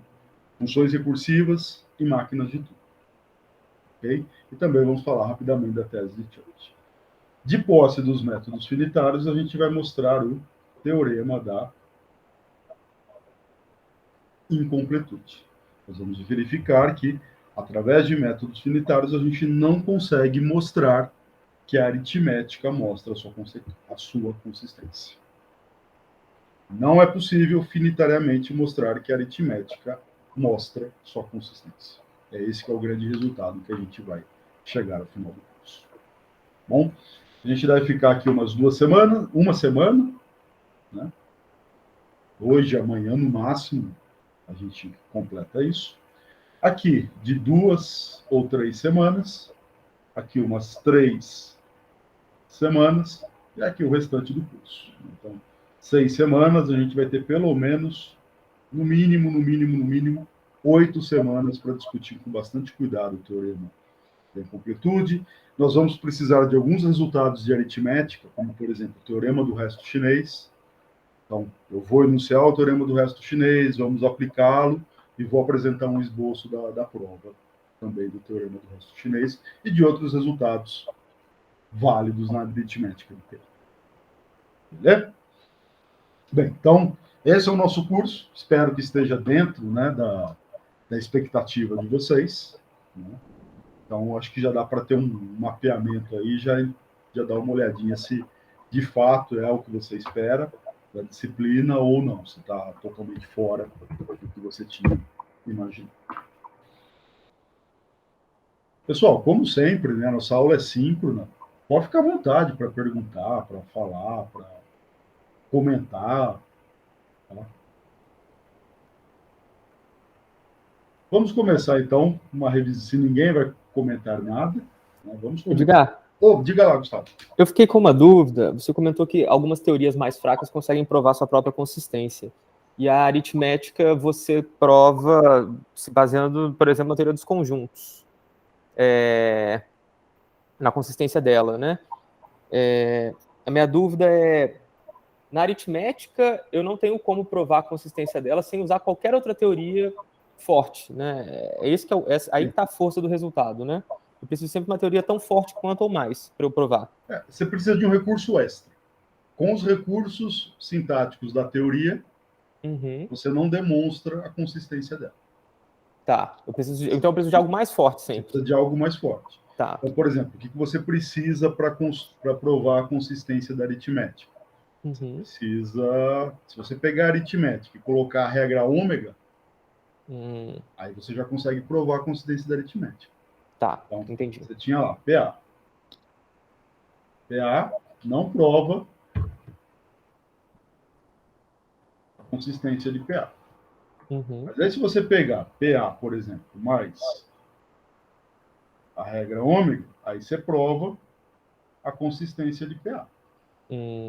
funções recursivas e máquinas de tudo. Okay? E também vamos falar rapidamente da tese de Church. De posse dos métodos finitários, a gente vai mostrar o teorema da incompletude. Nós vamos verificar que, através de métodos finitários, a gente não consegue mostrar que a aritmética mostra a sua consistência. Não é possível finitariamente mostrar que a aritmética mostra sua consistência. É esse que é o grande resultado que a gente vai chegar ao final do curso. Bom, a gente deve ficar aqui uma semana, né? Hoje, amanhã, no máximo, a gente completa isso. Aqui, de 2 ou 3 semanas, aqui umas 3 semanas, e aqui o restante do curso. Então, 6 semanas, a gente vai ter pelo menos, no mínimo, 8 semanas para discutir com bastante cuidado o teorema da incompletude. Nós vamos precisar de alguns resultados de aritmética, como, por exemplo, o teorema do resto chinês. Então, eu vou enunciar o teorema do resto chinês, vamos aplicá-lo e vou apresentar um esboço da prova também do teorema do resto chinês e de outros resultados válidos na aritmética do tema. Beleza? Bem, então, esse é o nosso curso. Espero que esteja dentro, né, da expectativa de vocês. Né? Então, acho que já dá para ter um mapeamento aí, já dá uma olhadinha se de fato é o que você espera da disciplina ou não, se está totalmente fora do que você tinha imaginado. Pessoal, como sempre, né, nossa aula é síncrona. Pode ficar à vontade para perguntar, para falar, para comentar. Tá? Vamos começar, então, uma revisão. Se ninguém vai comentar nada, né, vamos começar.
Edgar,
Diga lá, Gustavo.
eu fiquei com uma dúvida. Você comentou que algumas teorias mais fracas conseguem provar sua própria consistência. E a aritmética você prova se baseando, por exemplo, na teoria dos conjuntos. Na consistência dela, né? A minha dúvida é, na aritmética, eu não tenho como provar a consistência dela sem usar qualquer outra teoria forte, né? Esse que aí que está a força do resultado, né? Eu preciso sempre de uma teoria tão forte quanto ou mais para eu provar.
Você precisa de um recurso extra. Com os recursos sintáticos da teoria, você não demonstra a consistência dela.
Tá. Então eu preciso de algo mais forte sempre. Você
precisa de algo mais forte.
Tá.
Então, por exemplo, o que você precisa para provar a consistência da aritmética? Você precisa... Se você pegar a aritmética e colocar a regra ômega, aí você já consegue provar a consistência da aritmética.
Tá,
então,
entendi.
Você tinha lá, PA. PA não prova a consistência de PA. Mas aí, se você pegar PA, por exemplo, mais a regra ômega, aí você prova a consistência de PA.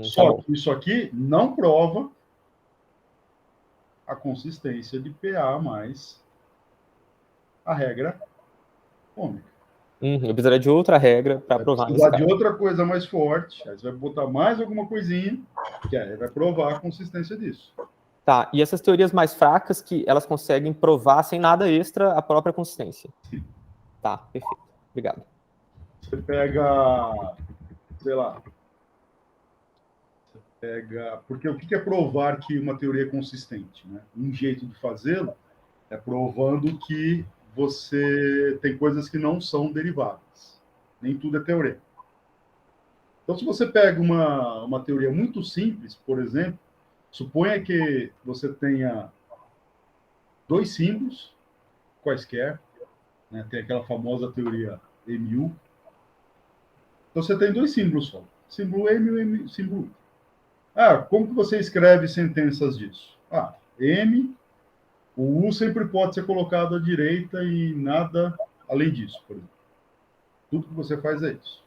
Só que isso aqui não prova a consistência de PA mais a regra ômega.
Eu precisaria de outra regra para provar.
Vai precisar de outra coisa mais forte, aí você vai botar mais alguma coisinha, que aí vai provar a consistência disso.
Tá, e essas teorias mais fracas, que elas conseguem provar sem nada extra a própria consistência.
Sim.
Tá, perfeito. Obrigado.
Você pega, sei lá, porque o que é provar que uma teoria é consistente? Né? Um jeito de fazê-lo é provando que você tem coisas que não são derivadas. Nem tudo é teorema. Então, se você pega uma teoria muito simples, por exemplo, suponha que você tenha dois símbolos, quaisquer, né? Tem aquela famosa teoria MU. Então, você tem dois símbolos só. Símbolo M e símbolo U. Como que você escreve sentenças disso? M, o U sempre pode ser colocado à direita e nada além disso, por exemplo. Tudo que você faz é isso.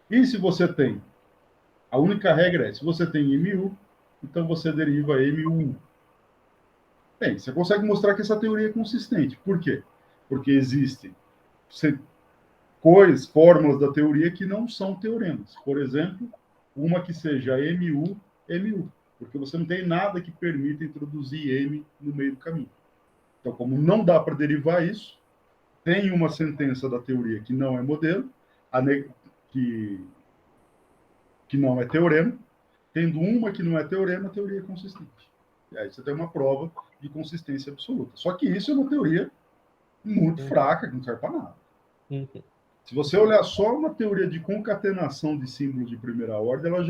E se você tem... A única regra é, se você tem MU, então você deriva MU. Bem, você consegue mostrar que essa teoria é consistente. Por quê? Porque existem fórmulas da teoria que não são teoremas. Por exemplo, uma que seja MU, MU. Porque você não tem nada que permita introduzir M no meio do caminho. Então, como não dá para derivar isso, tem uma sentença da teoria que não é modelo, que não é teorema. Tendo uma que não é teorema, a teoria é consistente. E aí você tem uma prova de consistência absoluta. Só que isso é uma teoria muito fraca, que não serve para nada. Se você olhar só uma teoria de concatenação de símbolos de primeira ordem, ela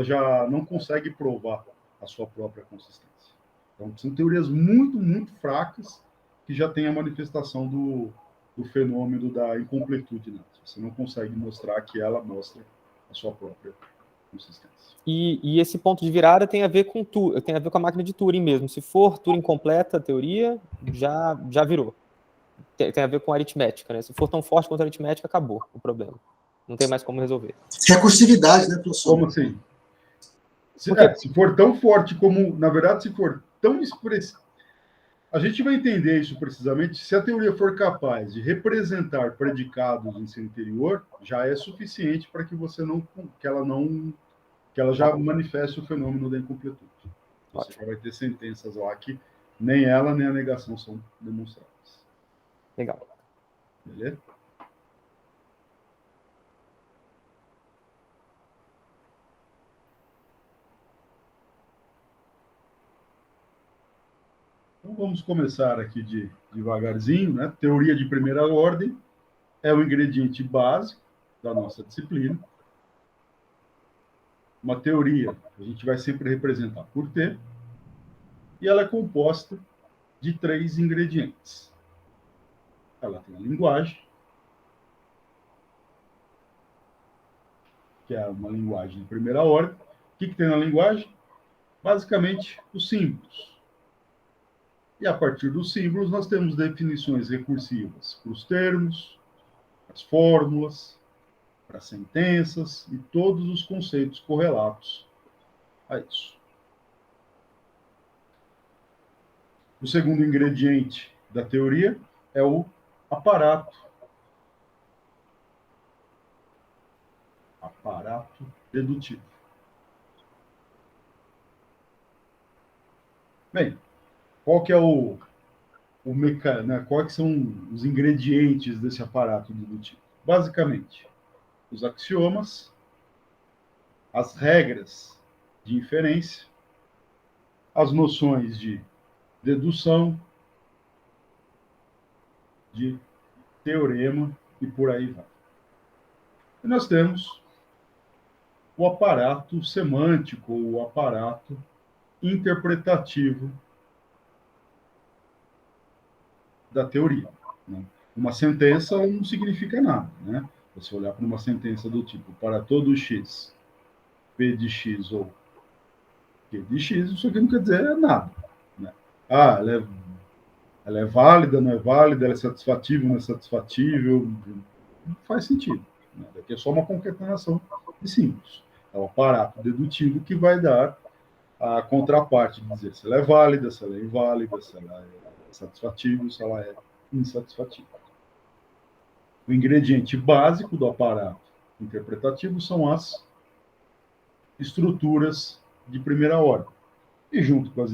já não consegue provar a sua própria consistência. Então, são teorias muito, muito fracas que já têm a manifestação do fenômeno da incompletude. Né? Você não consegue mostrar que ela mostra a sua própria consistência.
E esse ponto de virada tem a ver com a máquina de Turing mesmo. Se for Turing completa a teoria, já virou. Tem a ver com a aritmética, né? Se for tão forte quanto a aritmética, acabou o problema. Não tem mais como resolver.
Recursividade, né, professor?
Como assim? Se for tão forte como... Na verdade, se for tão expressivo... A gente vai entender isso precisamente se a teoria for capaz de representar predicados em seu interior, já é suficiente para que ela já manifeste o fenômeno da incompletude. Você já vai ter sentenças lá que nem ela nem a negação são demonstradas.
Legal.
Beleza? Então vamos começar aqui devagarzinho, né? Teoria de primeira ordem é o ingrediente básico da nossa disciplina. Uma teoria a gente vai sempre representar por T, e ela é composta de 3 ingredientes. ela tem a linguagem, que é uma linguagem de primeira ordem. O que tem na linguagem? Basicamente, os símbolos. E a partir dos símbolos, nós temos definições recursivas para os termos, para as fórmulas, para as sentenças e todos os conceitos correlatos a isso. O segundo ingrediente da teoria é o aparato. Aparato dedutivo. Bem, qual que é quais que são os ingredientes desse aparato dedutivo? Basicamente, os axiomas, as regras de inferência, as noções de dedução, de teorema e por aí vai. E nós temos o aparato semântico, o aparato interpretativo da teoria. Né? Uma sentença não significa nada. Né? Você olhar para uma sentença do tipo, para todo x, p de x ou q de x, isso aqui não quer dizer nada. Né? Ah, ela é válida, não é válida, ela é satisfatível, não é satisfatível, não faz sentido. Né? Daqui é só uma concatenação de símbolos. É o aparato dedutivo que vai dar a contraparte, dizer se ela é válida, se ela é inválida, se ela é satisfatível, se ela é insatisfatível. O ingrediente básico do aparato interpretativo são as estruturas de primeira ordem. E junto com as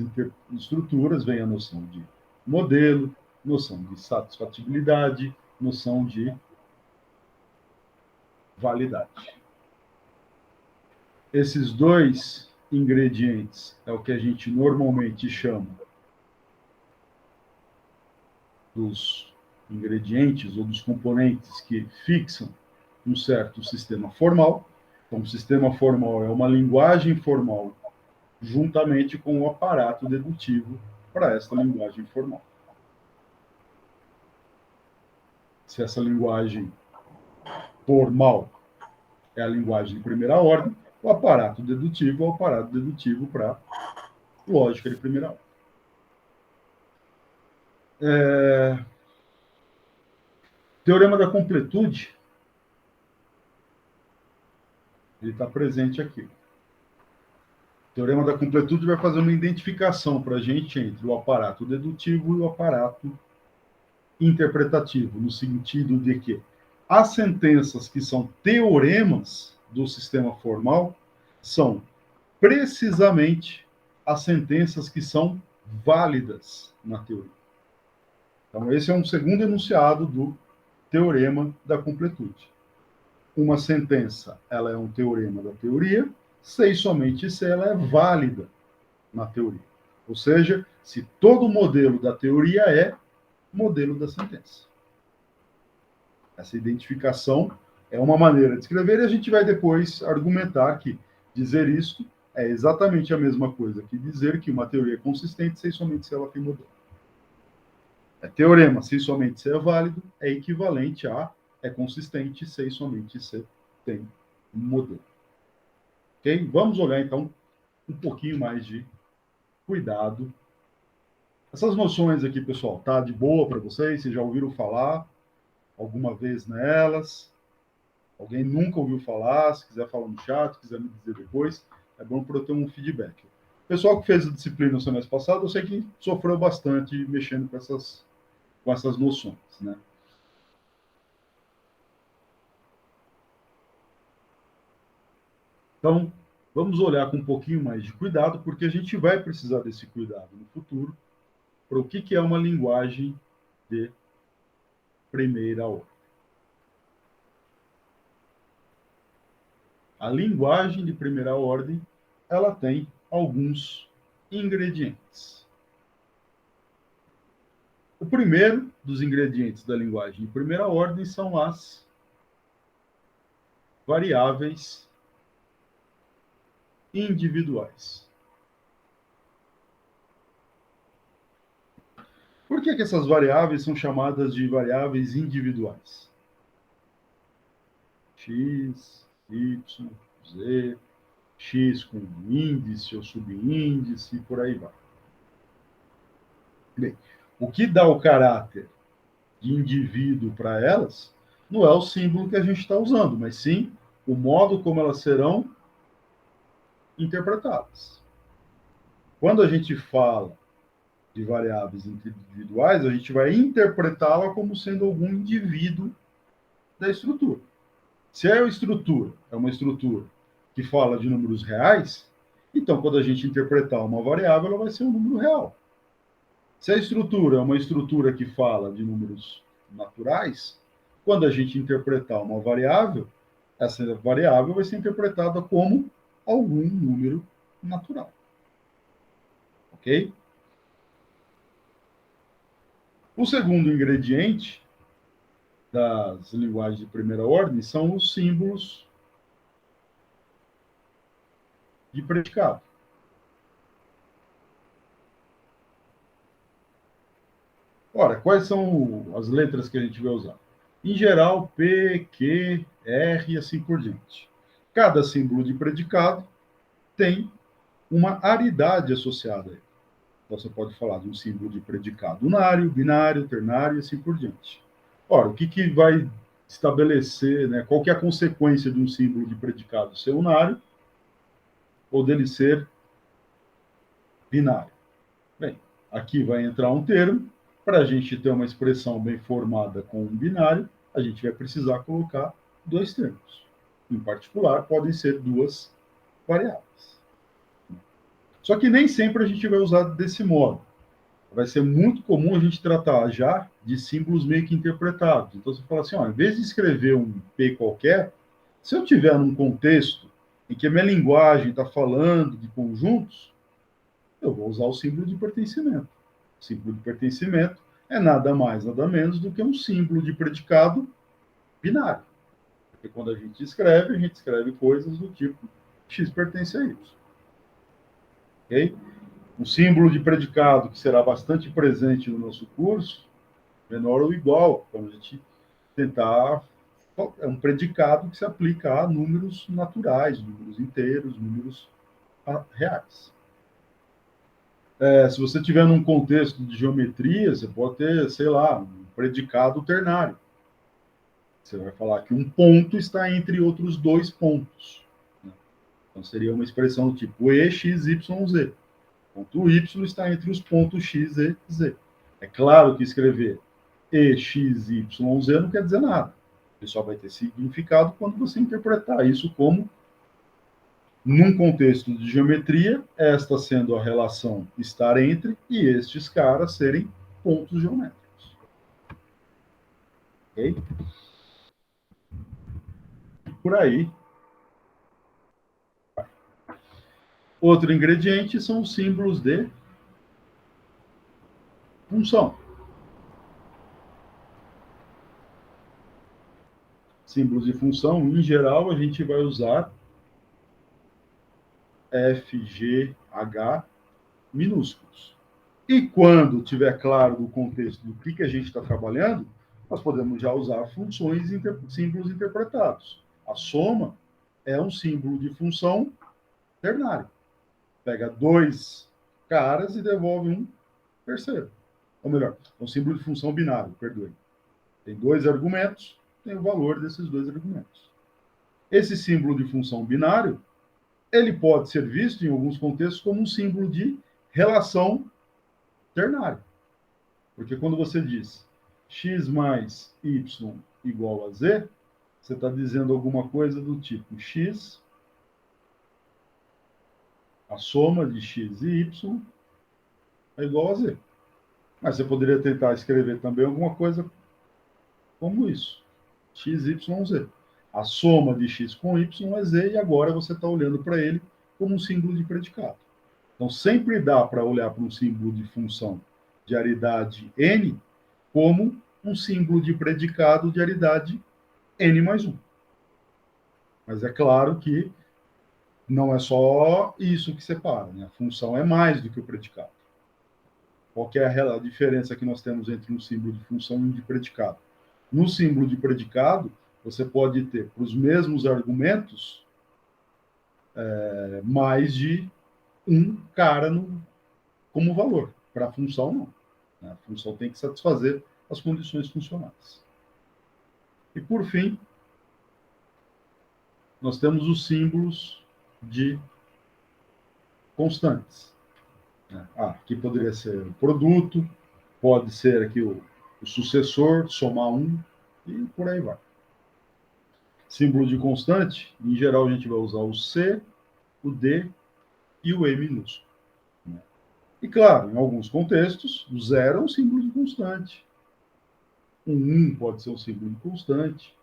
estruturas vem a noção de modelo, noção de satisfatibilidade, noção de validade. Esses dois ingredientes é o que a gente normalmente chama dos ingredientes ou dos componentes que fixam um certo sistema formal. Então, o sistema formal é uma linguagem formal juntamente com o aparato dedutivo para esta linguagem formal. Se essa linguagem formal é a linguagem de primeira ordem, o aparato dedutivo é o aparato dedutivo para lógica de primeira ordem. Teorema da completude, ele está presente aqui. O teorema da completude vai fazer uma identificação para a gente entre o aparato dedutivo e o aparato interpretativo, no sentido de que as sentenças que são teoremas do sistema formal são precisamente as sentenças que são válidas na teoria. Então, esse é um segundo enunciado do teorema da completude. Uma sentença, ela é um teorema da teoria, se e somente se ela é válida na teoria. Ou seja, se todo modelo da teoria é modelo da sentença. Essa identificação é uma maneira de escrever e a gente vai depois argumentar que dizer isso é exatamente a mesma coisa que dizer que uma teoria é consistente se e somente se ela tem modelo. Teorema, se somente se é válido, é equivalente a é consistente se somente se tem um modelo. Ok? Vamos olhar, então, um pouquinho mais de cuidado. Essas noções aqui, pessoal, tá de boa para vocês? Vocês já ouviram falar alguma vez nelas? Alguém nunca ouviu falar? Se quiser falar no chat, se quiser me dizer depois, é bom para eu ter um feedback. O pessoal que fez a disciplina no semestre passado, eu sei que sofreu bastante mexendo com essas noções, né? Então, vamos olhar com um pouquinho mais de cuidado, porque a gente vai precisar desse cuidado no futuro para o que é uma linguagem de primeira ordem. A linguagem de primeira ordem, ela tem alguns ingredientes. O primeiro dos ingredientes da linguagem de primeira ordem são as variáveis individuais. Por que essas variáveis são chamadas de variáveis individuais? X, Y, Z, X com índice ou subíndice, e por aí vai. Bem, o que dá o caráter de indivíduo para elas não é o símbolo que a gente está usando, mas sim o modo como elas serão interpretadas. Quando a gente fala de variáveis individuais, a gente vai interpretá-la como sendo algum indivíduo da estrutura. Se a estrutura é uma estrutura que fala de números reais, então quando a gente interpretar uma variável, ela vai ser um número real. Se a estrutura é uma estrutura que fala de números naturais, quando a gente interpretar uma variável, essa variável vai ser interpretada como algum número natural. Ok? O segundo ingrediente das linguagens de primeira ordem são os símbolos de predicado. Ora, quais são as letras que a gente vai usar? Em geral, P, Q, R e assim por diante. Cada símbolo de predicado tem uma aridade associada a ele. Você pode falar de um símbolo de predicado unário, binário, ternário e assim por diante. Ora, o que vai estabelecer, né, qual que é a consequência de um símbolo de predicado ser unário ou dele ser binário? Bem, aqui vai entrar um termo. Para a gente ter uma expressão bem formada com um binário, a gente vai precisar colocar dois termos. Em particular, podem ser duas variáveis. Só que nem sempre a gente vai usar desse modo. Vai ser muito comum a gente tratar já de símbolos meio que interpretados. Então, você fala assim, ó, em vez de escrever um P qualquer, se eu tiver num contexto em que a minha linguagem está falando de conjuntos, eu vou usar o símbolo de pertencimento. O símbolo de pertencimento é nada mais, nada menos do que um símbolo de predicado binário. Porque quando a gente escreve coisas do tipo X pertence a Y. Ok? Um símbolo de predicado que será bastante presente no nosso curso, menor ou igual, quando a gente tentar. É um predicado que se aplica a números naturais, números inteiros, números reais. Se você tiver num contexto de geometria, você pode ter, sei lá, um predicado ternário. Você vai falar que um ponto está entre outros dois pontos. Né? Então, seria uma expressão do tipo E, X, Y, Z. O ponto Y está entre os pontos X e Z. É claro que escrever E, X, Y, Z não quer dizer nada. Ele só vai ter significado quando você interpretar isso como, num contexto de geometria, esta sendo a relação estar entre e estes caras serem pontos geométricos. Ok? Por aí. Outro ingrediente são os símbolos de função. Símbolos de função, em geral, a gente vai usar F, G, H minúsculos. E quando tiver claro do contexto do que a gente está trabalhando, nós podemos já usar funções, símbolos interpretados. A soma é um símbolo de função ternário. Pega dois caras e devolve um terceiro. Ou melhor, é um símbolo de função binário, perdoe. Tem dois argumentos, tem o valor desses dois argumentos. Esse símbolo de função binário, ele pode ser visto, em alguns contextos, como um símbolo de relação ternária. Porque quando você diz x mais y igual a z, você está dizendo alguma coisa do tipo x, a soma de x e y é igual a z. Mas você poderia tentar escrever também alguma coisa como isso. X, Y, Z. A soma de x com y é z, e agora você está olhando para ele como um símbolo de predicado. Então, sempre dá para olhar para um símbolo de função de aridade n como um símbolo de predicado de aridade n mais 1. Mas é claro que não é só isso que separa, né? A função é mais do que o predicado. Qual que é a diferença que nós temos entre um símbolo de função e um de predicado? No símbolo de predicado, você pode ter, para os mesmos argumentos, mais de um cara como valor. Para a função, não. A função tem que satisfazer as condições funcionais. E, por fim, nós temos os símbolos de constantes. Aqui poderia ser o produto, pode ser aqui o sucessor, somar um, e por aí vai. Símbolo de constante, em geral, a gente vai usar o C, o D e o E minúsculo. E, claro, em alguns contextos, o zero é um símbolo de constante. O 1 pode ser um símbolo de constante.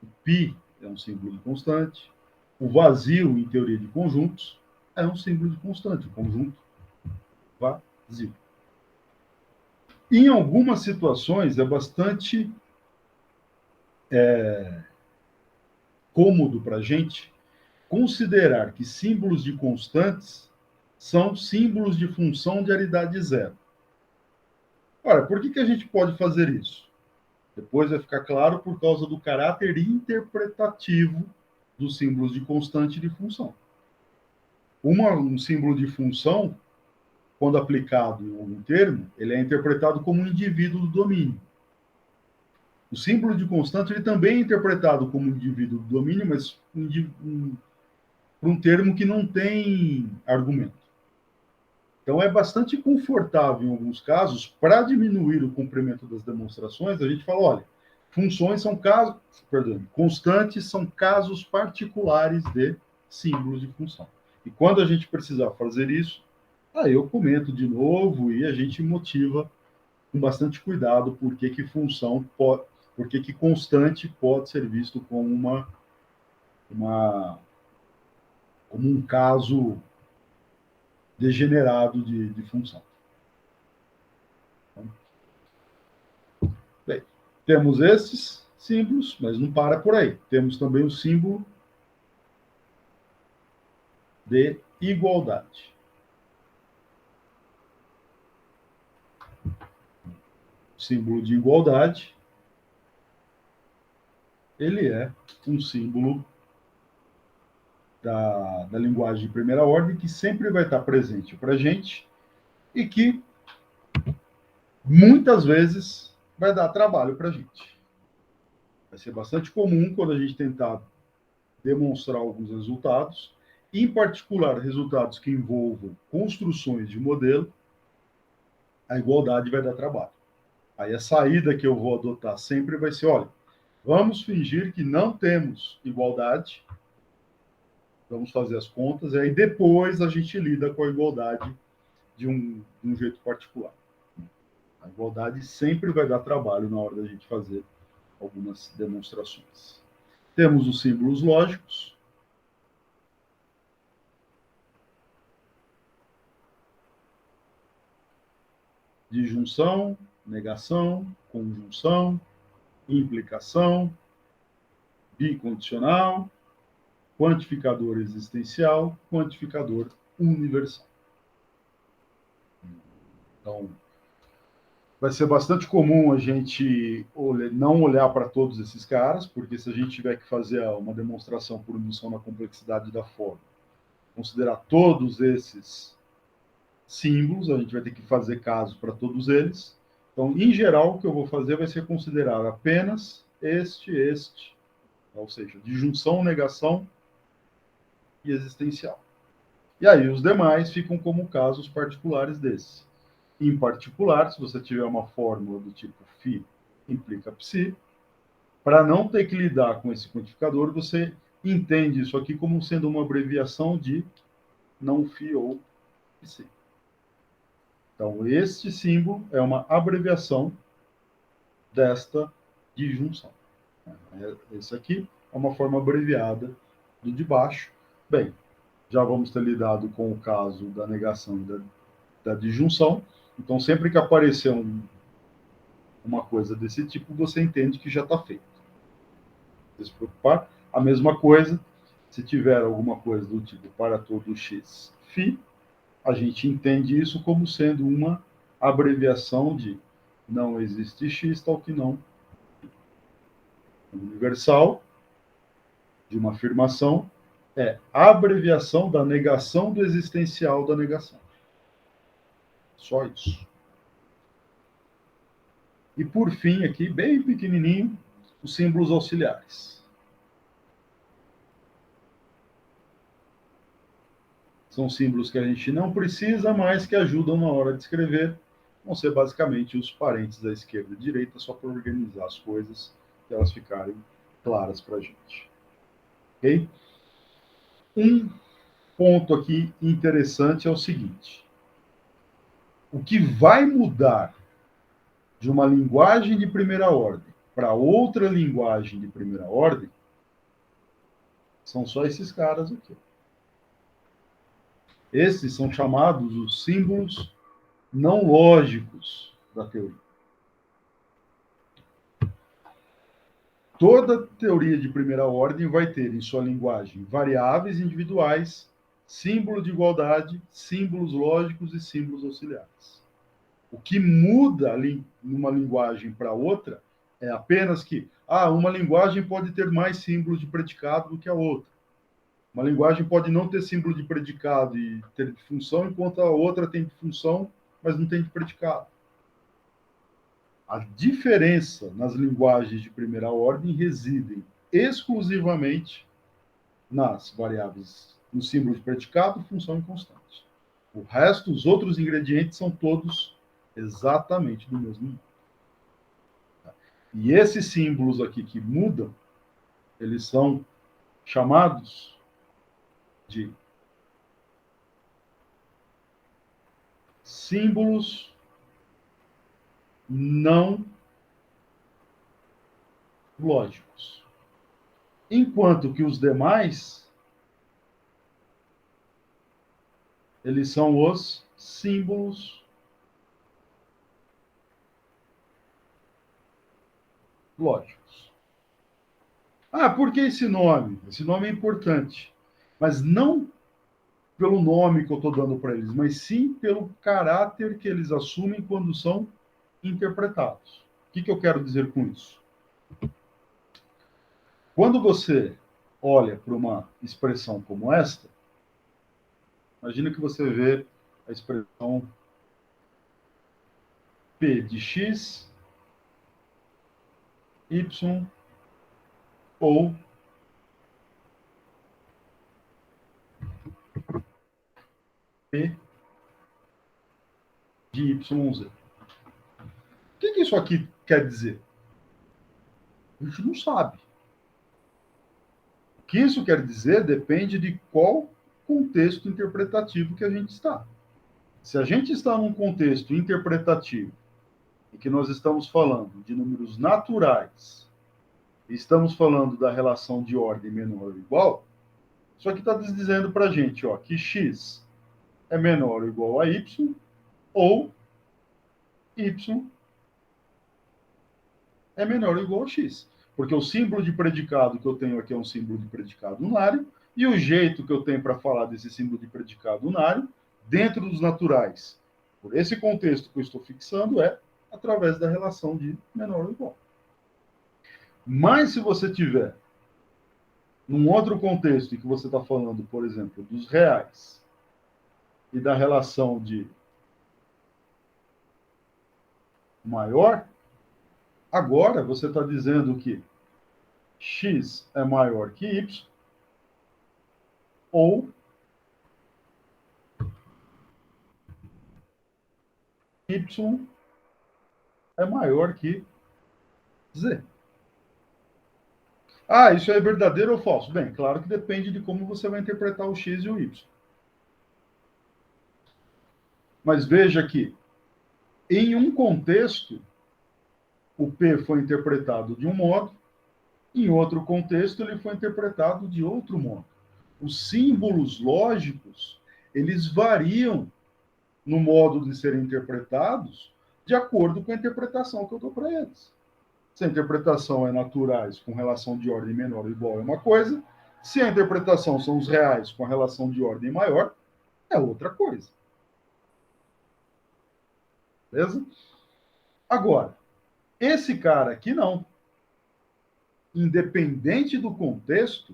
O π é um símbolo de constante. O vazio, em teoria de conjuntos, é um símbolo de constante, o conjunto vazio. Em algumas situações, é bastante cômodo para a gente considerar que símbolos de constantes são símbolos de função de aridade zero. Ora, por que a gente pode fazer isso? Depois vai ficar claro por causa do caráter interpretativo dos símbolos de constante e de função. Um símbolo de função, quando aplicado em algum termo, ele é interpretado como um indivíduo do domínio. O símbolo de constante ele também é interpretado como um indivíduo do domínio, mas por um termo que não tem argumento. Então, é bastante confortável, em alguns casos, para diminuir o comprimento das demonstrações, a gente fala, olha, funções são casos, constantes são casos particulares de símbolos de função. E quando a gente precisar fazer isso, aí eu comento de novo e a gente motiva com bastante cuidado por que função pode, por que constante pode ser visto como como um caso degenerado de função. Bem, temos esses símbolos, mas não para por aí. Temos também o símbolo de igualdade. O símbolo de igualdade, ele é um símbolo da linguagem de primeira ordem que sempre vai estar presente para a gente e que muitas vezes vai dar trabalho para a gente. Vai ser bastante comum quando a gente tentar demonstrar alguns resultados, em particular resultados que envolvam construções de modelo, a igualdade vai dar trabalho. Aí a saída que eu vou adotar sempre vai ser, olha, vamos fingir que não temos igualdade, vamos fazer as contas, e aí depois a gente lida com a igualdade de um jeito particular. A igualdade sempre vai dar trabalho na hora da gente fazer algumas demonstrações. Temos os símbolos lógicos. Disjunção, negação, conjunção, implicação, bicondicional, quantificador existencial, quantificador universal. Então, vai ser bastante comum a gente não olhar para todos esses caras, porque se a gente tiver que fazer uma demonstração por indução na complexidade da forma, considerar todos esses símbolos, a gente vai ter que fazer caso para todos eles. Então, em geral, o que eu vou fazer vai ser considerar apenas este, ou seja, disjunção, negação e existencial. E aí os demais ficam como casos particulares desse. Em particular, se você tiver uma fórmula do tipo φ implica psi, para não ter que lidar com esse quantificador, você entende isso aqui como sendo uma abreviação de não φ ou psi. Então, este símbolo é uma abreviação desta disjunção. Esse aqui é uma forma abreviada do de baixo. Bem, já vamos ter lidado com o caso da negação e da disjunção. Então, sempre que aparecer uma coisa desse tipo, você entende que já está feito. Não se preocupar. A mesma coisa, se tiver alguma coisa do tipo para todo x φ, a gente entende isso como sendo uma abreviação de não existe X, tal que não. Universal de uma afirmação é a abreviação da negação do existencial da negação. Só isso. E por fim, aqui, bem pequenininho, os símbolos auxiliares. São símbolos que a gente não precisa, mas que ajudam na hora de escrever. Vão ser basicamente os parênteses da esquerda e direita, só para organizar as coisas, que elas ficarem claras para a gente. Ok? Um ponto aqui interessante é o seguinte. O que vai mudar de uma linguagem de primeira ordem para outra linguagem de primeira ordem são só esses caras aqui. Esses são chamados os símbolos não lógicos da teoria. Toda teoria de primeira ordem vai ter em sua linguagem variáveis individuais, símbolo de igualdade, símbolos lógicos e símbolos auxiliares. O que muda numa linguagem para outra é apenas que uma linguagem pode ter mais símbolos de predicado do que a outra. Uma linguagem pode não ter símbolo de predicado e ter de função, enquanto a outra tem de função, mas não tem de predicado. A diferença nas linguagens de primeira ordem reside exclusivamente nas variáveis, no símbolo de predicado, função e constante. O resto, os outros ingredientes, são todos exatamente do mesmo nível. E esses símbolos aqui que mudam, eles são chamados de símbolos não lógicos. Enquanto que os demais, eles são os símbolos lógicos. Por que esse nome? Esse nome é importante. Mas não pelo nome que eu estou dando para eles, mas sim pelo caráter que eles assumem quando são interpretados. O que eu quero dizer com isso? Quando você olha para uma expressão como esta, imagina que você vê a expressão P de X, Y ou P de YZ. O que isso aqui quer dizer? A gente não sabe. O que isso quer dizer depende de qual contexto interpretativo que a gente está. Se a gente está num contexto interpretativo em que nós estamos falando de números naturais, e estamos falando da relação de ordem menor ou igual, isso aqui está dizendo para a gente que x é menor ou igual a y, ou y é menor ou igual a x. Porque o símbolo de predicado que eu tenho aqui é um símbolo de predicado unário, e o jeito que eu tenho para falar desse símbolo de predicado unário, dentro dos naturais, por esse contexto que eu estou fixando, é através da relação de menor ou igual. Mas se você tiver num outro contexto em que você está falando, por exemplo, dos reais e da relação de maior, agora você está dizendo que x é maior que y, ou y é maior que z. Isso é verdadeiro ou falso? Bem, claro que depende de como você vai interpretar o x e o y. Mas veja que, em um contexto, o P foi interpretado de um modo, em outro contexto, ele foi interpretado de outro modo. Os símbolos lógicos, eles variam no modo de serem interpretados de acordo com a interpretação que eu dou para eles. Se a interpretação é naturais com relação de ordem menor ou igual é uma coisa, se a interpretação são os reais com a relação de ordem maior, é outra coisa. Beleza? Agora, esse cara aqui não. Independente do contexto,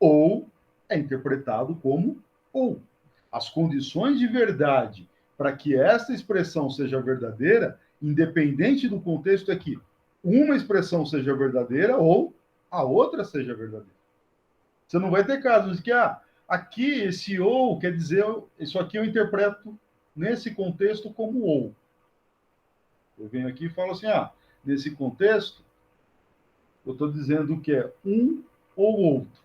ou é interpretado como ou. As condições de verdade para que essa expressão seja verdadeira, independente do contexto, é que uma expressão seja verdadeira ou a outra seja verdadeira. Você não vai ter casos de que, aqui esse ou quer dizer, isso aqui eu interpreto nesse contexto como ou. Eu venho aqui e falo assim, nesse contexto, eu estou dizendo que é um ou outro.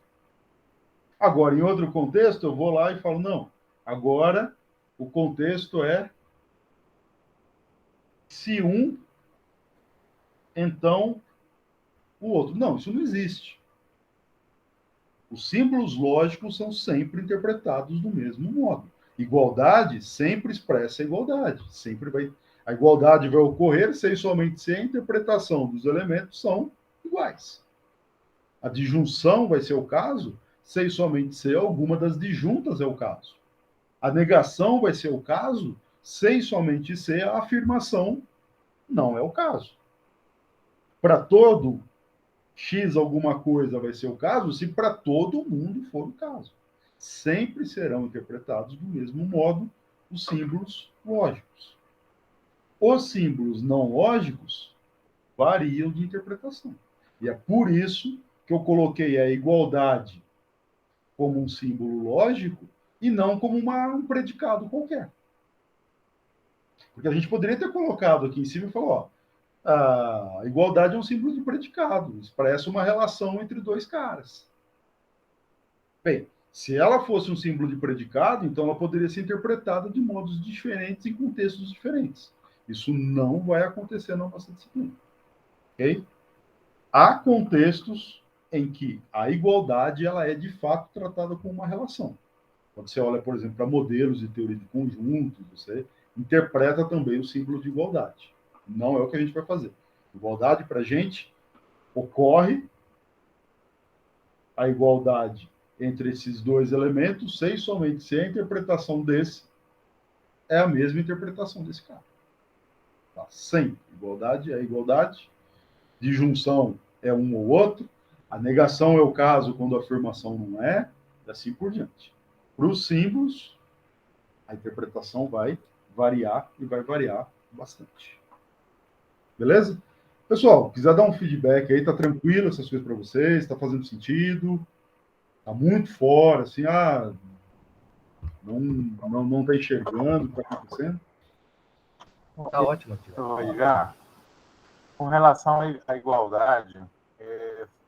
Agora, em outro contexto, eu vou lá e falo, não, agora o contexto é se um, então o outro. Não, isso não existe. Os símbolos lógicos são sempre interpretados do mesmo modo. Igualdade sempre expressa igualdade. A igualdade vai ocorrer sem somente se a interpretação dos elementos são iguais. A disjunção vai ser o caso sem somente ser alguma das disjuntas é o caso. A negação vai ser o caso sem somente ser a afirmação não é o caso. Para todo X alguma coisa vai ser o caso se para todo mundo for o caso. Sempre serão interpretados do mesmo modo os símbolos lógicos. Os símbolos não lógicos variam de interpretação. E é por isso que eu coloquei a igualdade como um símbolo lógico e não como um predicado qualquer. Porque a gente poderia ter colocado aqui em cima e falou, a igualdade é um símbolo de predicado, expressa uma relação entre dois caras. Bem, se ela fosse um símbolo de predicado, então ela poderia ser interpretada de modos diferentes em contextos diferentes. Isso não vai acontecer na nossa disciplina. Ok? Há contextos em que a igualdade ela é de fato tratada como uma relação. Quando você olha, por exemplo, para modelos de teoria de conjuntos, você interpreta também o símbolo de igualdade. Não é o que a gente vai fazer. Igualdade, para a gente, ocorre a igualdade entre esses dois elementos, sem somente ser a interpretação desse é a mesma interpretação desse cara. Tá? Sempre. Igualdade é igualdade, disjunção é um ou outro, a negação é o caso quando a afirmação não é, e assim por diante. Para os símbolos, a interpretação vai variar e vai variar bastante. Beleza? Pessoal, quiser dar um feedback aí, tá tranquilo essas coisas para vocês? Tá fazendo sentido? Tá muito fora, assim, não tá enxergando o que tá acontecendo?
Tá ótimo.
Já, com relação à igualdade,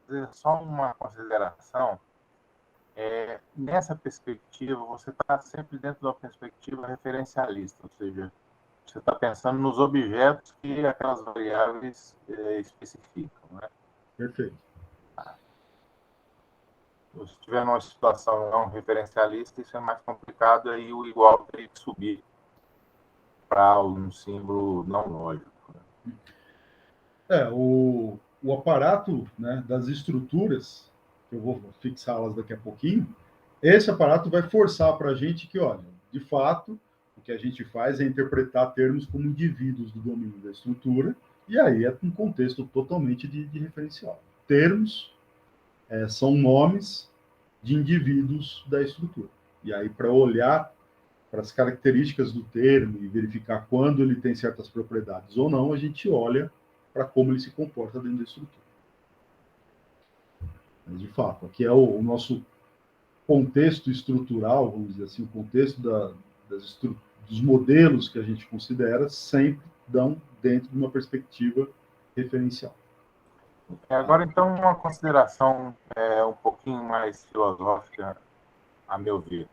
fazer só uma consideração. Nessa perspectiva, você está sempre dentro de uma perspectiva referencialista, ou seja, você está pensando nos objetos que aquelas variáveis especificam, né?
Perfeito.
Se estiver numa situação não referencialista, isso é mais complicado, aí o igual teria que subir para um símbolo não lógico.
Né? O aparato, né, das estruturas, que eu vou fixá-las daqui a pouquinho, esse aparato vai forçar para a gente que, olha, de fato, o que a gente faz é interpretar termos como indivíduos do domínio da estrutura, e aí é um contexto totalmente de referencial. Termos são nomes de indivíduos da estrutura. E aí, para olhar para as características do termo e verificar quando ele tem certas propriedades ou não, a gente olha para como ele se comporta dentro da estrutura. Mas, de fato, aqui é o nosso contexto estrutural, vamos dizer assim, o contexto dos modelos que a gente considera sempre dão dentro de uma perspectiva referencial.
Agora, então, uma consideração um pouquinho mais filosófica, a meu ver.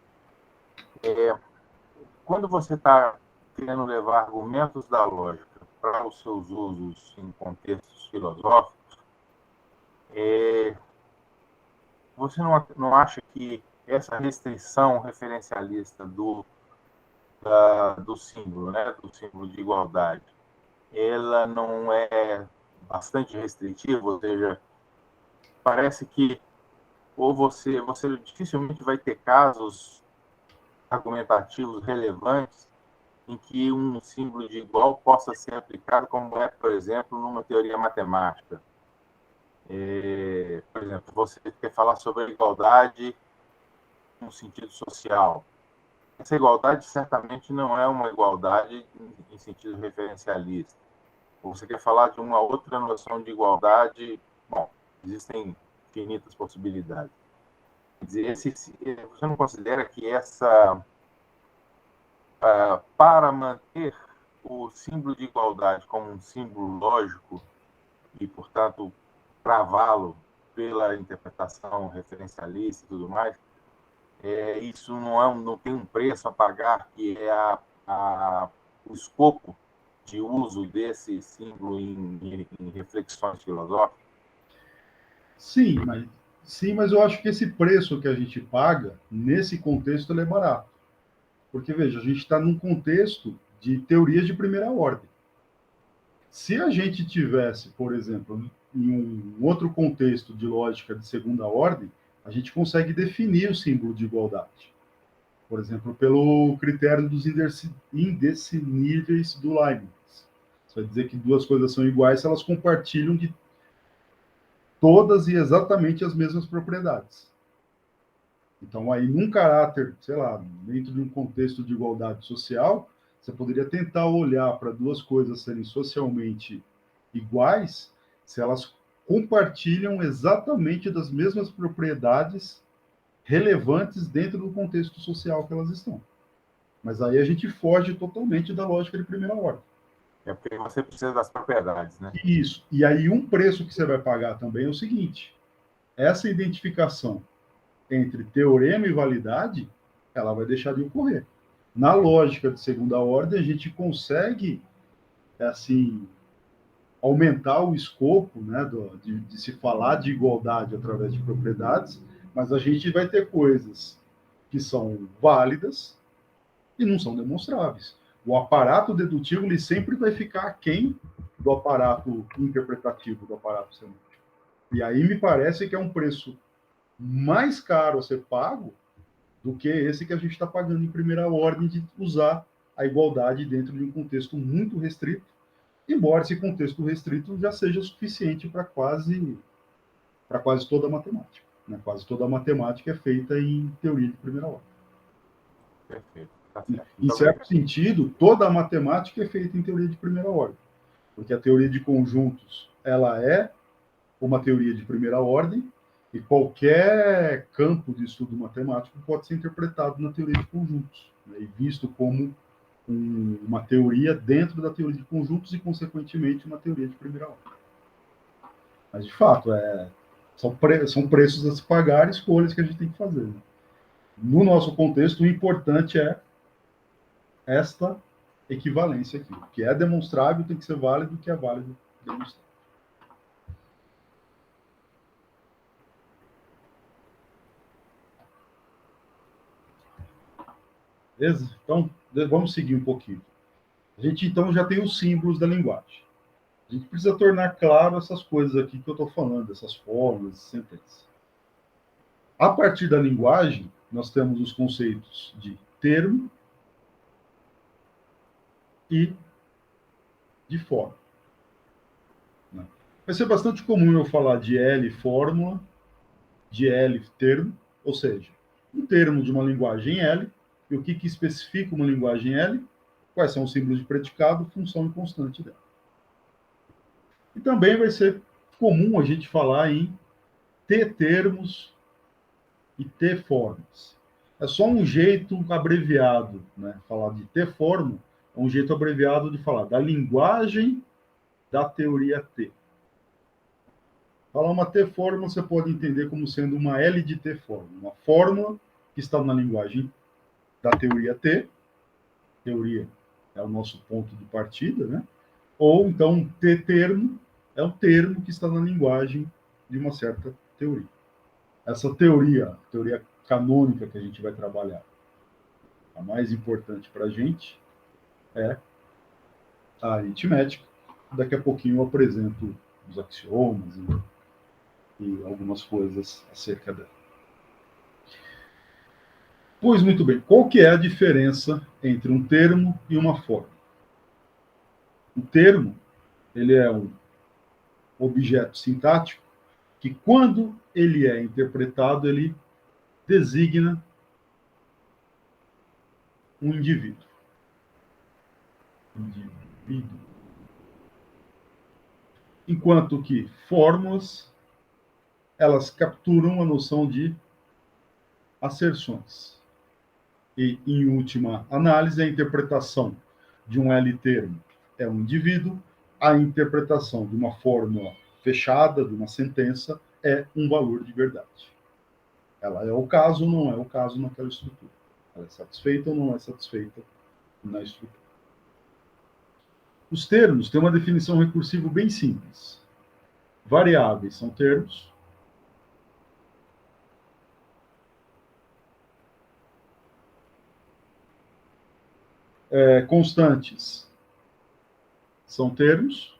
Quando você está querendo levar argumentos da lógica para os seus usos em contextos filosóficos, você não acha que essa restrição referencialista do símbolo, né, do símbolo de igualdade, ela não é bastante restritiva? Ou seja, parece que ou você dificilmente vai ter casos argumentativos relevantes
em que um símbolo de igual possa ser aplicado, como é, por exemplo, numa teoria matemática. Por exemplo, você quer falar sobre a igualdade no sentido social. Essa igualdade certamente não é uma igualdade em sentido referencialista. Ou você quer falar de uma outra noção de igualdade? Bom, existem infinitas possibilidades. Quer dizer, você não considera que para manter o símbolo de igualdade como um símbolo lógico e, portanto, travá-lo pela interpretação referencialista e tudo mais, isso não tem um preço a pagar, que é o escopo de uso desse símbolo em reflexões filosóficas?
Sim, mas eu acho que esse preço que a gente paga, nesse contexto, ele é barato. Porque, veja, a gente está num contexto de teorias de primeira ordem. Se a gente tivesse, por exemplo, em um outro contexto de lógica de segunda ordem, a gente consegue definir o símbolo de igualdade. Por exemplo, pelo critério dos indeciníveis do Leibniz. Isso vai dizer que duas coisas são iguais se elas compartilham de todas e exatamente as mesmas propriedades. Então, aí, num caráter, sei lá, dentro de um contexto de igualdade social, você poderia tentar olhar para duas coisas serem socialmente iguais se elas compartilham exatamente das mesmas propriedades relevantes dentro do contexto social que elas estão. Mas aí a gente foge totalmente da lógica de primeira ordem.
É porque você precisa das propriedades, né?
Isso. E aí um preço que você vai pagar também é o seguinte: essa identificação entre teorema e validade, ela vai deixar de ocorrer. Na lógica de segunda ordem, a gente consegue, assim, aumentar o escopo, né, de se falar de igualdade através de propriedades, mas a gente vai ter coisas que são válidas e não são demonstráveis. O aparato dedutivo ele sempre vai ficar aquém do aparato interpretativo, do aparato semântico. E aí me parece que é um preço mais caro a ser pago do que esse que a gente está pagando em primeira ordem de usar a igualdade dentro de um contexto muito restrito, embora esse contexto restrito já seja suficiente para quase toda a matemática. Né? Quase toda a matemática é feita em teoria de primeira ordem.
Perfeito.
Em certo sentido, toda a matemática é feita em teoria de primeira ordem, porque a teoria de conjuntos ela é uma teoria de primeira ordem e qualquer campo de estudo matemático pode ser interpretado na teoria de conjuntos, né, e visto como uma teoria dentro da teoria de conjuntos e, consequentemente, uma teoria de primeira ordem. Mas, de fato, são preços a se pagar, escolhas que a gente tem que fazer. Né? No nosso contexto, o importante é esta equivalência aqui. O que é demonstrável tem que ser válido, o que é válido demonstrável. Beleza? Então, vamos seguir um pouquinho. A gente, então, já tem os símbolos da linguagem. A gente precisa tornar claro essas coisas aqui que eu estou falando, essas formas, sentenças. A partir da linguagem, nós temos os conceitos de termo e de forma. Vai ser bastante comum eu falar de L fórmula, de L termo, ou seja, um termo de uma linguagem L, e o que especifica uma linguagem L, quais são os símbolos de predicado, função e constante dela. E também vai ser comum a gente falar em T termos e T formas. É só um jeito abreviado, né? Falar de T forma é um jeito abreviado de falar da linguagem da teoria T. Falar uma T forma você pode entender como sendo uma L de T forma, uma fórmula que está na linguagem da teoria T, teoria é o nosso ponto de partida, né? Ou então T termo é um termo que está na linguagem de uma certa teoria. Essa teoria canônica que a gente vai trabalhar, a mais importante para a gente é a aritmética. Daqui a pouquinho eu apresento os axiomas e algumas coisas acerca dela. Pois muito bem, qual que é a diferença entre um termo e uma forma. O termo, ele é um objeto sintático que, quando ele é interpretado, ele designa um indivíduo. Enquanto que fórmulas, elas capturam a noção de asserções. E, em última análise, a interpretação de um L-termo é um indivíduo, a interpretação de uma fórmula fechada, de uma sentença, é um valor de verdade. Ela é o caso ou não é o caso naquela estrutura. Ela é satisfeita ou não é satisfeita na estrutura. Os termos têm uma definição recursiva bem simples. Variáveis são termos. Constantes são termos.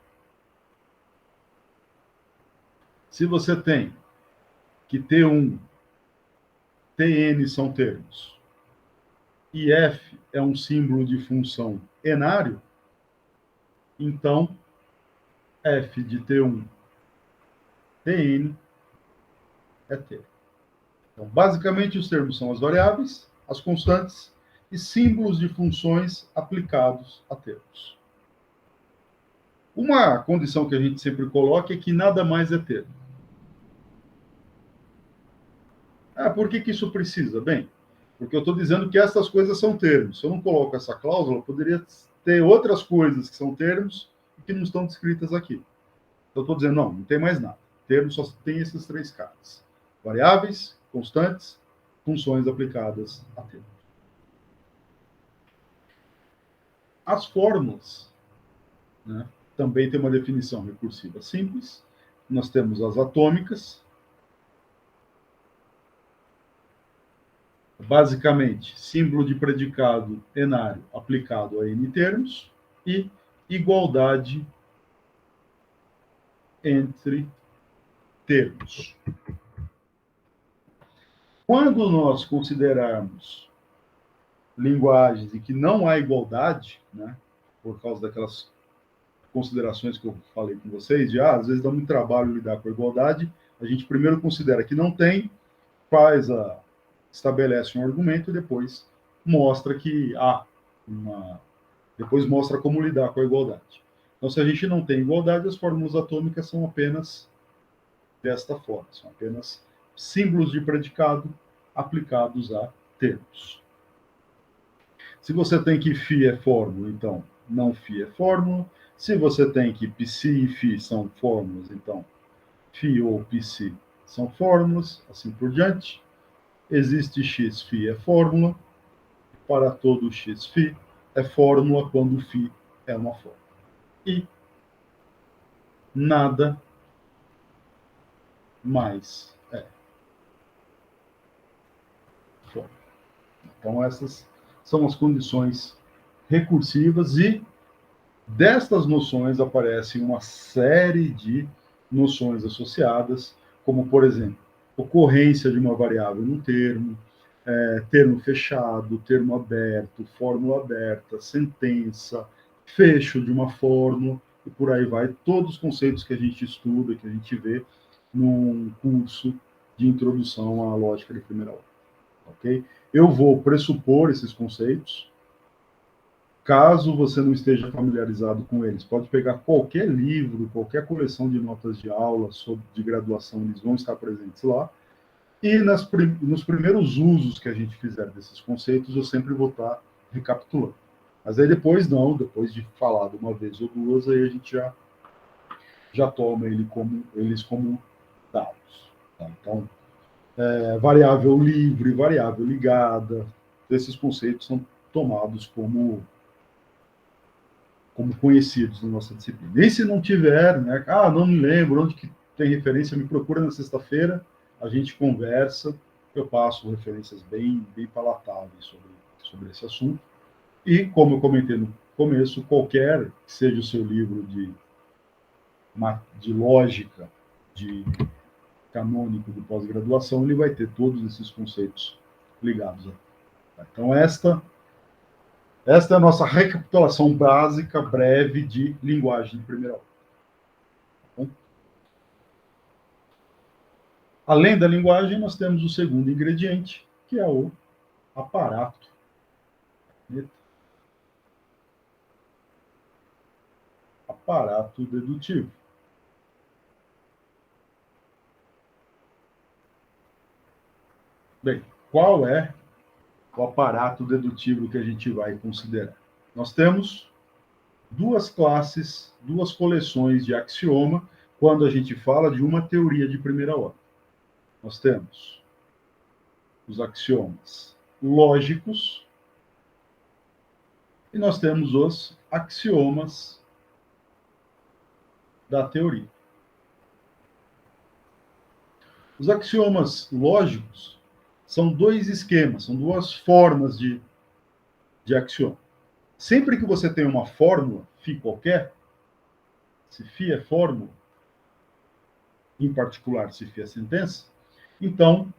Se você tem que T1, Tn são termos, e f é um símbolo de função enário, então f de T1, Tn é termo. Então, basicamente, os termos são as variáveis, as constantes e símbolos de funções aplicados a termos. Uma condição que a gente sempre coloca é que nada mais é termo. Por que isso precisa? Bem, porque eu estou dizendo que essas coisas são termos. Se eu não coloco essa cláusula, poderia ter outras coisas que são termos e que não estão descritas aqui. Então, eu estou dizendo, não tem mais nada. Termos só tem esses três caras. Variáveis, constantes, funções aplicadas a termos. As fórmulas, né, também tem uma definição recursiva simples. Nós temos as atômicas. Basicamente, símbolo de predicado enário aplicado a N termos e igualdade entre termos. Quando nós considerarmos linguagens em que não há igualdade, né, por causa daquelas considerações que eu falei com vocês, às vezes dá muito trabalho lidar com a igualdade, a gente primeiro considera que não tem, estabelece um argumento e depois mostra que há depois mostra como lidar com a igualdade. Então, se a gente não tem igualdade, as fórmulas atômicas são apenas desta forma, são apenas símbolos de predicado aplicados a termos. Se você tem que φ é fórmula, então não φ é fórmula. Se você tem que psi e φ são fórmulas, então φ ou psi são fórmulas, assim por diante. Existe x, φ é fórmula. Para todo x, φ é fórmula quando φ é uma fórmula. E nada mais é fórmula. Então, essas são as condições recursivas e destas noções aparecem uma série de noções associadas, como, por exemplo, ocorrência de uma variável no termo, termo fechado, termo aberto, fórmula aberta, sentença, fecho de uma fórmula, e por aí vai, todos os conceitos que a gente estuda, que a gente vê num curso de introdução à lógica de primeira ordem. Ok? Eu vou pressupor esses conceitos. Caso você não esteja familiarizado com eles, pode pegar qualquer livro, qualquer coleção de notas de aula de graduação, eles vão estar presentes lá. E nos primeiros usos que a gente fizer desses conceitos, eu sempre vou estar recapitulando. Mas aí depois não, depois de falar de uma vez ou duas, aí a gente já toma eles como dados. Tá? Então, variável livre, variável ligada, esses conceitos são tomados como conhecidos na nossa disciplina. E se não tiver, né, não me lembro onde que tem referência, me procura na sexta-feira, a gente conversa, eu passo referências bem palatáveis sobre esse assunto. E, como eu comentei no começo, qualquer que seja o seu livro de lógica, de canônico de pós-graduação, ele vai ter todos esses conceitos ligados. Então, esta Esta é a nossa recapitulação básica, breve, de linguagem de primeira ordem. Bom, além da linguagem, nós temos o segundo ingrediente, que é o aparato. Aparato dedutivo. Bem, qual é o aparato dedutivo que a gente vai considerar? Nós temos duas classes, duas coleções de axioma quando a gente fala de uma teoria de primeira ordem. Nós temos os axiomas lógicos e nós temos os axiomas da teoria. Os axiomas lógicos são dois esquemas, são duas formas de axioma. Sempre que você tem uma fórmula, φ qualquer, se φ é fórmula, em particular se φ é sentença, então,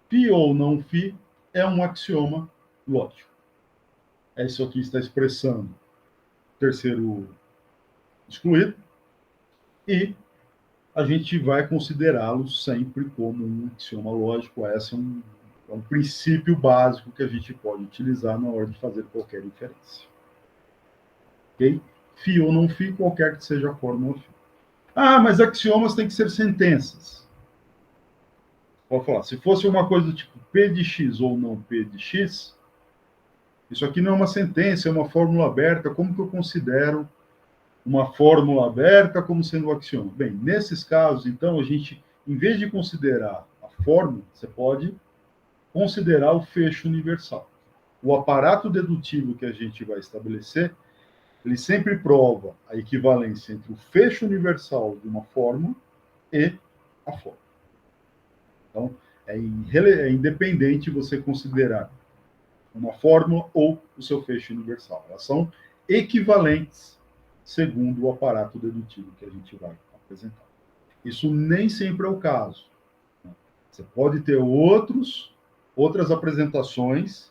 φ ou não φ é um axioma lógico. É isso aqui que está expressando o terceiro excluído, e a gente vai considerá-lo sempre como um axioma lógico. Esse é um princípio básico que a gente pode utilizar na hora de fazer qualquer inferência. Ok? Φ ou não φ, qualquer que seja a fórmula φ. Ah, mas axiomas têm que ser sentenças. Pode falar, se fosse uma coisa do tipo P de x ou não P de x, isso aqui não é uma sentença, é uma fórmula aberta. Como que eu considero uma fórmula aberta como sendo um axioma? Bem, nesses casos, então, a gente, em vez de considerar a fórmula, você pode considerar o fecho universal. O aparato dedutivo que a gente vai estabelecer, ele sempre prova a equivalência entre o fecho universal de uma fórmula e a fórmula. Então, é independente você considerar uma fórmula ou o seu fecho universal. Elas são equivalentes segundo o aparato dedutivo que a gente vai apresentar. Isso nem sempre é o caso. Você pode ter outras apresentações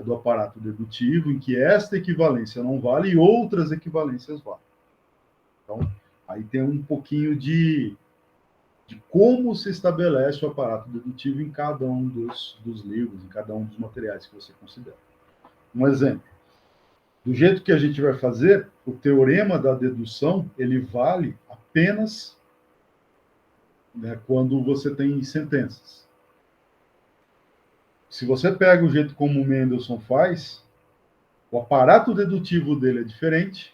do aparato dedutivo em que esta equivalência não vale e outras equivalências valem. Então, aí tem um pouquinho de como se estabelece o aparato dedutivo em cada um dos livros, em cada um dos materiais que você considera. Um exemplo. Do jeito que a gente vai fazer, o teorema da dedução, ele vale apenas, né, quando você tem sentenças. Se você pega o jeito como o Mendelssohn faz, o aparato dedutivo dele é diferente,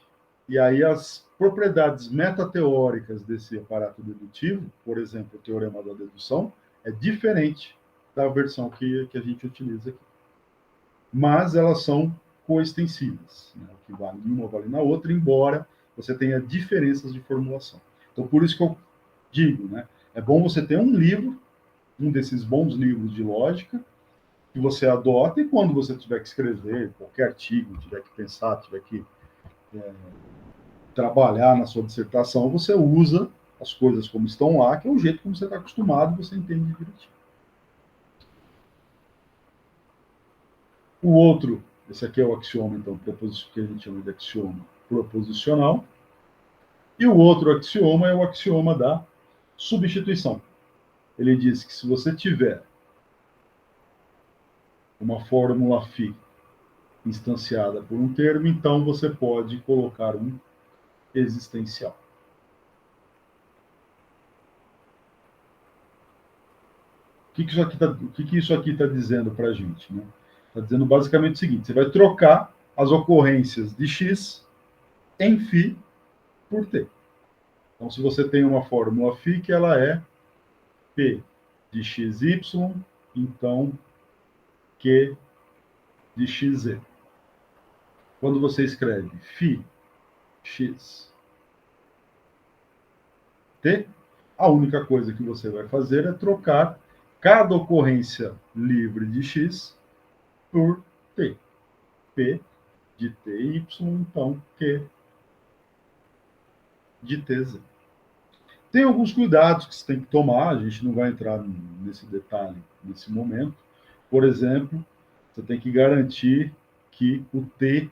e aí as propriedades metateóricas desse aparato dedutivo, por exemplo, o teorema da dedução, é diferente da versão que a gente utiliza aqui. Mas elas são coextensivas, né? O que vale em uma vale na outra, embora você tenha diferenças de formulação. Então, por isso que eu digo, né? É bom você ter um livro, um desses bons livros de lógica, que você adota, e quando você tiver que escrever qualquer artigo, tiver que pensar, tiver que trabalhar na sua dissertação, você usa as coisas como estão lá, que é o jeito como você está acostumado, você entende direitinho. O outro, esse aqui é o axioma, então, que a gente chama de axioma proposicional. E o outro axioma é o axioma da substituição. Ele diz que se você tiver uma fórmula φ instanciada por um termo, então você pode colocar um existencial. O que isso aqui está dizendo para a gente, né? Está dizendo basicamente o seguinte: você vai trocar as ocorrências de x em φ por t. Então, se você tem uma fórmula φ que ela é p de xy, então q de xz. Quando você escreve φ x t, a única coisa que você vai fazer é trocar cada ocorrência livre de x por t. P de ty, então q de tz. Tem alguns cuidados que você tem que tomar, a gente não vai entrar nesse detalhe nesse momento. Por exemplo, você tem que garantir que o T,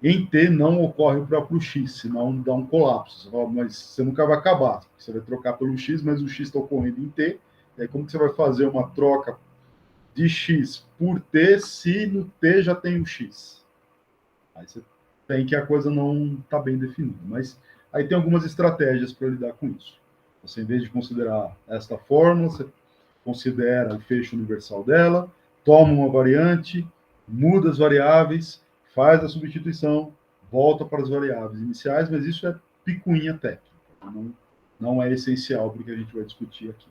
em T, não ocorre o próprio X, senão dá um colapso. Você fala, mas você nunca vai acabar. Você vai trocar pelo X, mas o X está ocorrendo em T. E aí, como que você vai fazer uma troca de X por T se no T já tem o X? Aí você tem que a coisa não está bem definida. Mas aí tem algumas estratégias para lidar com isso. Você, em vez de considerar esta fórmula, você considera o fecho universal dela, toma uma variante, muda as variáveis, faz a substituição, volta para as variáveis iniciais, mas isso é picuinha técnica. Não é essencial para o que a gente vai discutir aqui.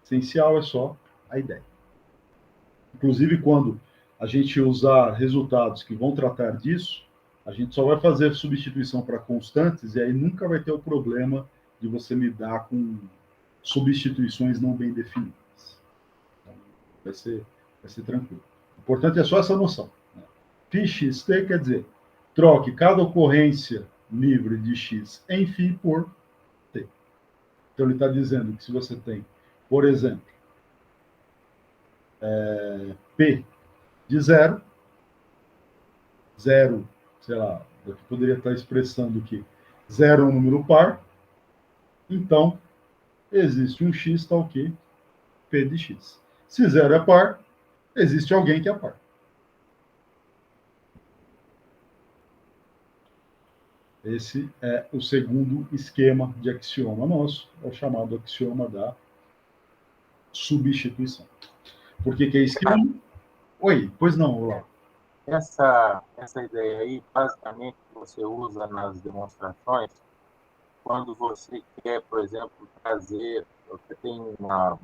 Essencial é só a ideia. Inclusive, quando a gente usar resultados que vão tratar disso, a gente só vai fazer substituição para constantes e aí nunca vai ter o problema de você lidar com substituições não bem definidas. Então, vai ser tranquilo. O importante é só essa noção. Né? Φxt quer dizer, troque cada ocorrência livre de x em φ por t. Então, ele está dizendo que se você tem, por exemplo, P de 0, sei lá, eu poderia estar expressando que 0 é um número par, então existe um x tal que P de x. Se 0 é par, existe alguém que é par. Esse é o segundo esquema de axioma nosso, é o chamado axioma da substituição. Por que é esquema? Oi, pois não, Olá.
Essa ideia aí, basicamente, você usa nas demonstrações quando você quer, por exemplo, trazer... Você tem uma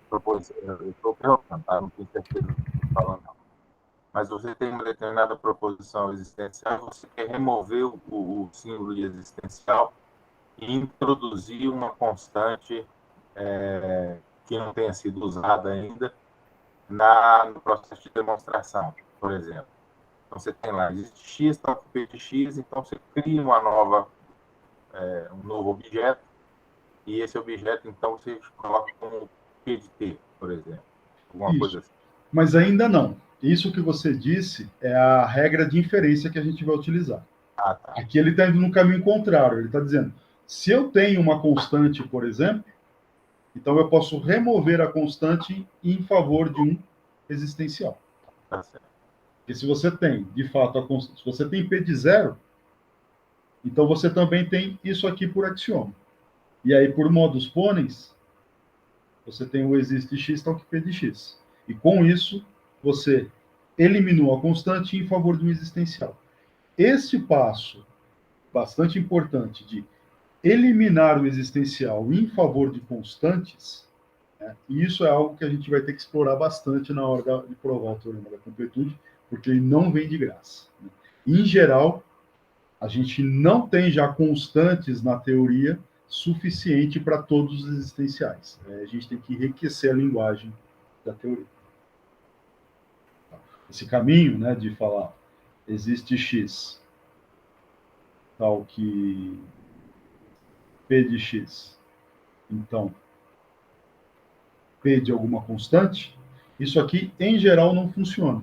proposição... Eu estou perguntando, tá? Não tenho certeza do que estou falando, não. Mas você tem uma determinada proposição existencial, você quer remover o símbolo de existencial e introduzir uma constante que não tenha sido usada ainda no processo de demonstração, por exemplo. Então, você tem lá, existe x, tal que P de x, então você cria um novo objeto, e esse objeto, então, você coloca como P de t, por exemplo. Alguma coisa assim.
Mas ainda não. Isso que você disse é a regra de inferência que a gente vai utilizar.
Ah, tá.
Aqui ele está indo no caminho contrário. Ele está dizendo, se eu tenho uma constante, por exemplo, então eu posso remover a constante em favor de um existencial.
Tá certo.
Porque se você tem, de fato, a constante, se você tem P de 0, então você também tem isso aqui por axioma. E aí, por modus ponens, você tem o existe x tal que P de x. E com isso, você eliminou a constante em favor de um existencial. Este passo, bastante importante, de eliminar o existencial em favor de constantes, né, isso é algo que a gente vai ter que explorar bastante na hora de provar o teorema da completude, porque ele não vem de graça. Né. Em geral, a gente não tem já constantes na teoria suficiente para todos os existenciais. A gente tem que enriquecer a linguagem da teoria. Esse caminho, né, de falar existe x tal que P de x, então P de alguma constante, isso aqui, em geral, não funciona.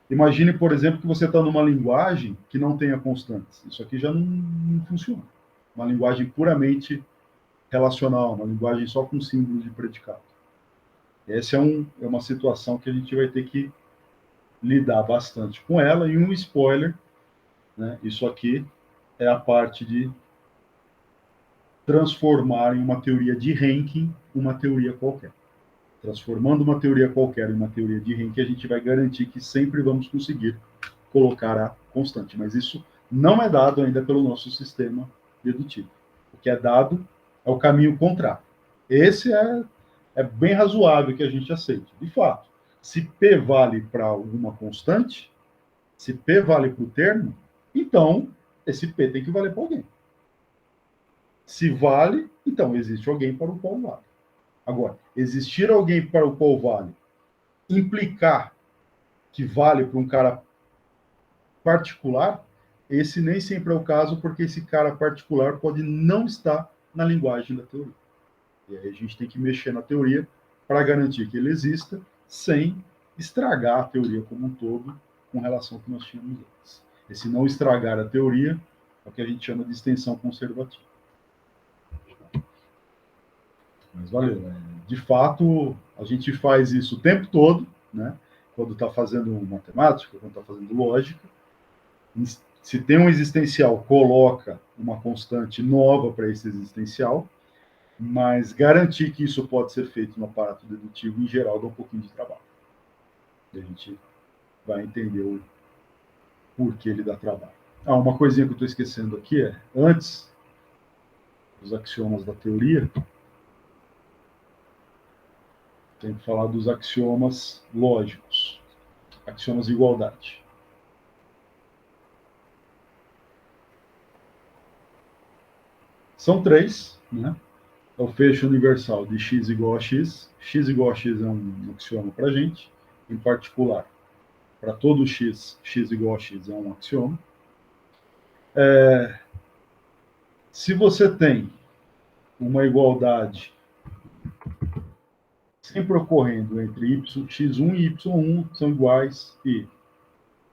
Imagine, por exemplo, que você está numa linguagem que não tenha constantes. Isso aqui já não funciona. Uma linguagem puramente relacional, uma linguagem só com símbolos de predicado. Essa é uma situação que a gente vai ter que lidar bastante com ela, e um spoiler, né, isso aqui é a parte de transformar em uma teoria de ranking uma teoria qualquer. Transformando uma teoria qualquer em uma teoria de ranking, a gente vai garantir que sempre vamos conseguir colocar a constante, mas isso não é dado ainda pelo nosso sistema dedutivo. O que é dado é o caminho contrário. Esse é bem razoável que a gente aceite. De fato, se P vale para alguma constante, se P vale para o termo, então esse P tem que valer para alguém. Se vale, então existe alguém para o qual vale. Agora, existir alguém para o qual vale implicar que vale para um cara particular, esse nem sempre é o caso, porque esse cara particular pode não estar na linguagem da teoria. E aí a gente tem que mexer na teoria para garantir que ele exista sem estragar a teoria como um todo com relação ao que nós tínhamos antes. Esse não estragar a teoria é o que a gente chama de extensão conservativa. Mas valeu, né? De fato, a gente faz isso o tempo todo, né? Quando está fazendo matemática, quando está fazendo lógica. Se tem um existencial, coloca uma constante nova para esse existencial, mas garantir que isso pode ser feito no aparato dedutivo, em geral, dá um pouquinho de trabalho. E a gente vai entender o porquê ele dá trabalho. Uma coisinha que eu estou esquecendo aqui é, antes dos axiomas da teoria, tem que falar dos axiomas lógicos, axiomas de igualdade. São 3, né? É o fecho universal de x igual a x. X igual a x é um axioma para a gente. Em particular, para todo x, x igual a x é um axioma. Se você tem uma igualdade sempre ocorrendo entre x1 e y1 são iguais e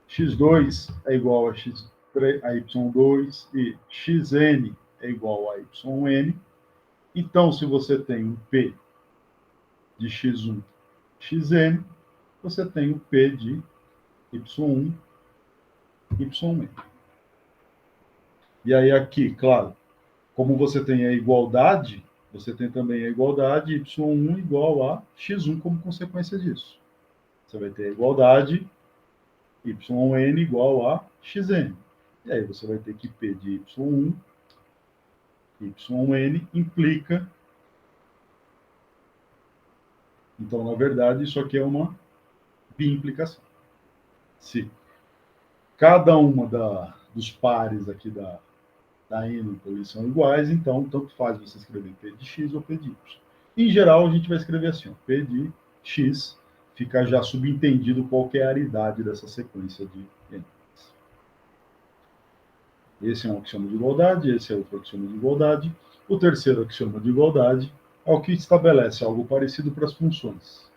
x2 é igual a y2 e xn é igual a yn. Então, se você tem um P de x1, xn, você tem o P de y1, yn. E aí aqui, claro, como você tem a igualdade, você tem também a igualdade y1 igual a x1 como consequência disso. Você vai ter a igualdade yn igual a xn. E aí você vai ter que P de y1, yn implica... Então, na verdade, isso aqui é uma biimplicação. Se cada uma dos pares aqui da N eles são iguais, então tanto faz você escrever P de x ou P de y. Em geral, a gente vai escrever assim, ó, P de x, fica já subentendido qual que é a aridade dessa sequência de N. Esse é um axioma de igualdade, esse é outro axioma de igualdade. O terceiro axioma de igualdade é o que estabelece algo parecido para as funções.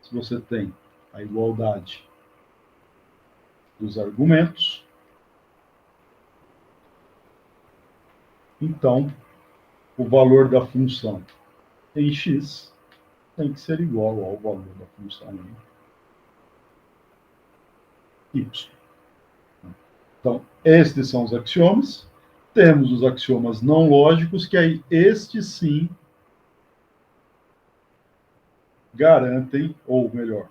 Se você tem a igualdade dos argumentos, então o valor da função em x tem que ser igual ao valor da função em y. Então, estes são os axiomas. Temos os axiomas não lógicos, que aí estes sim garantem, ou melhor,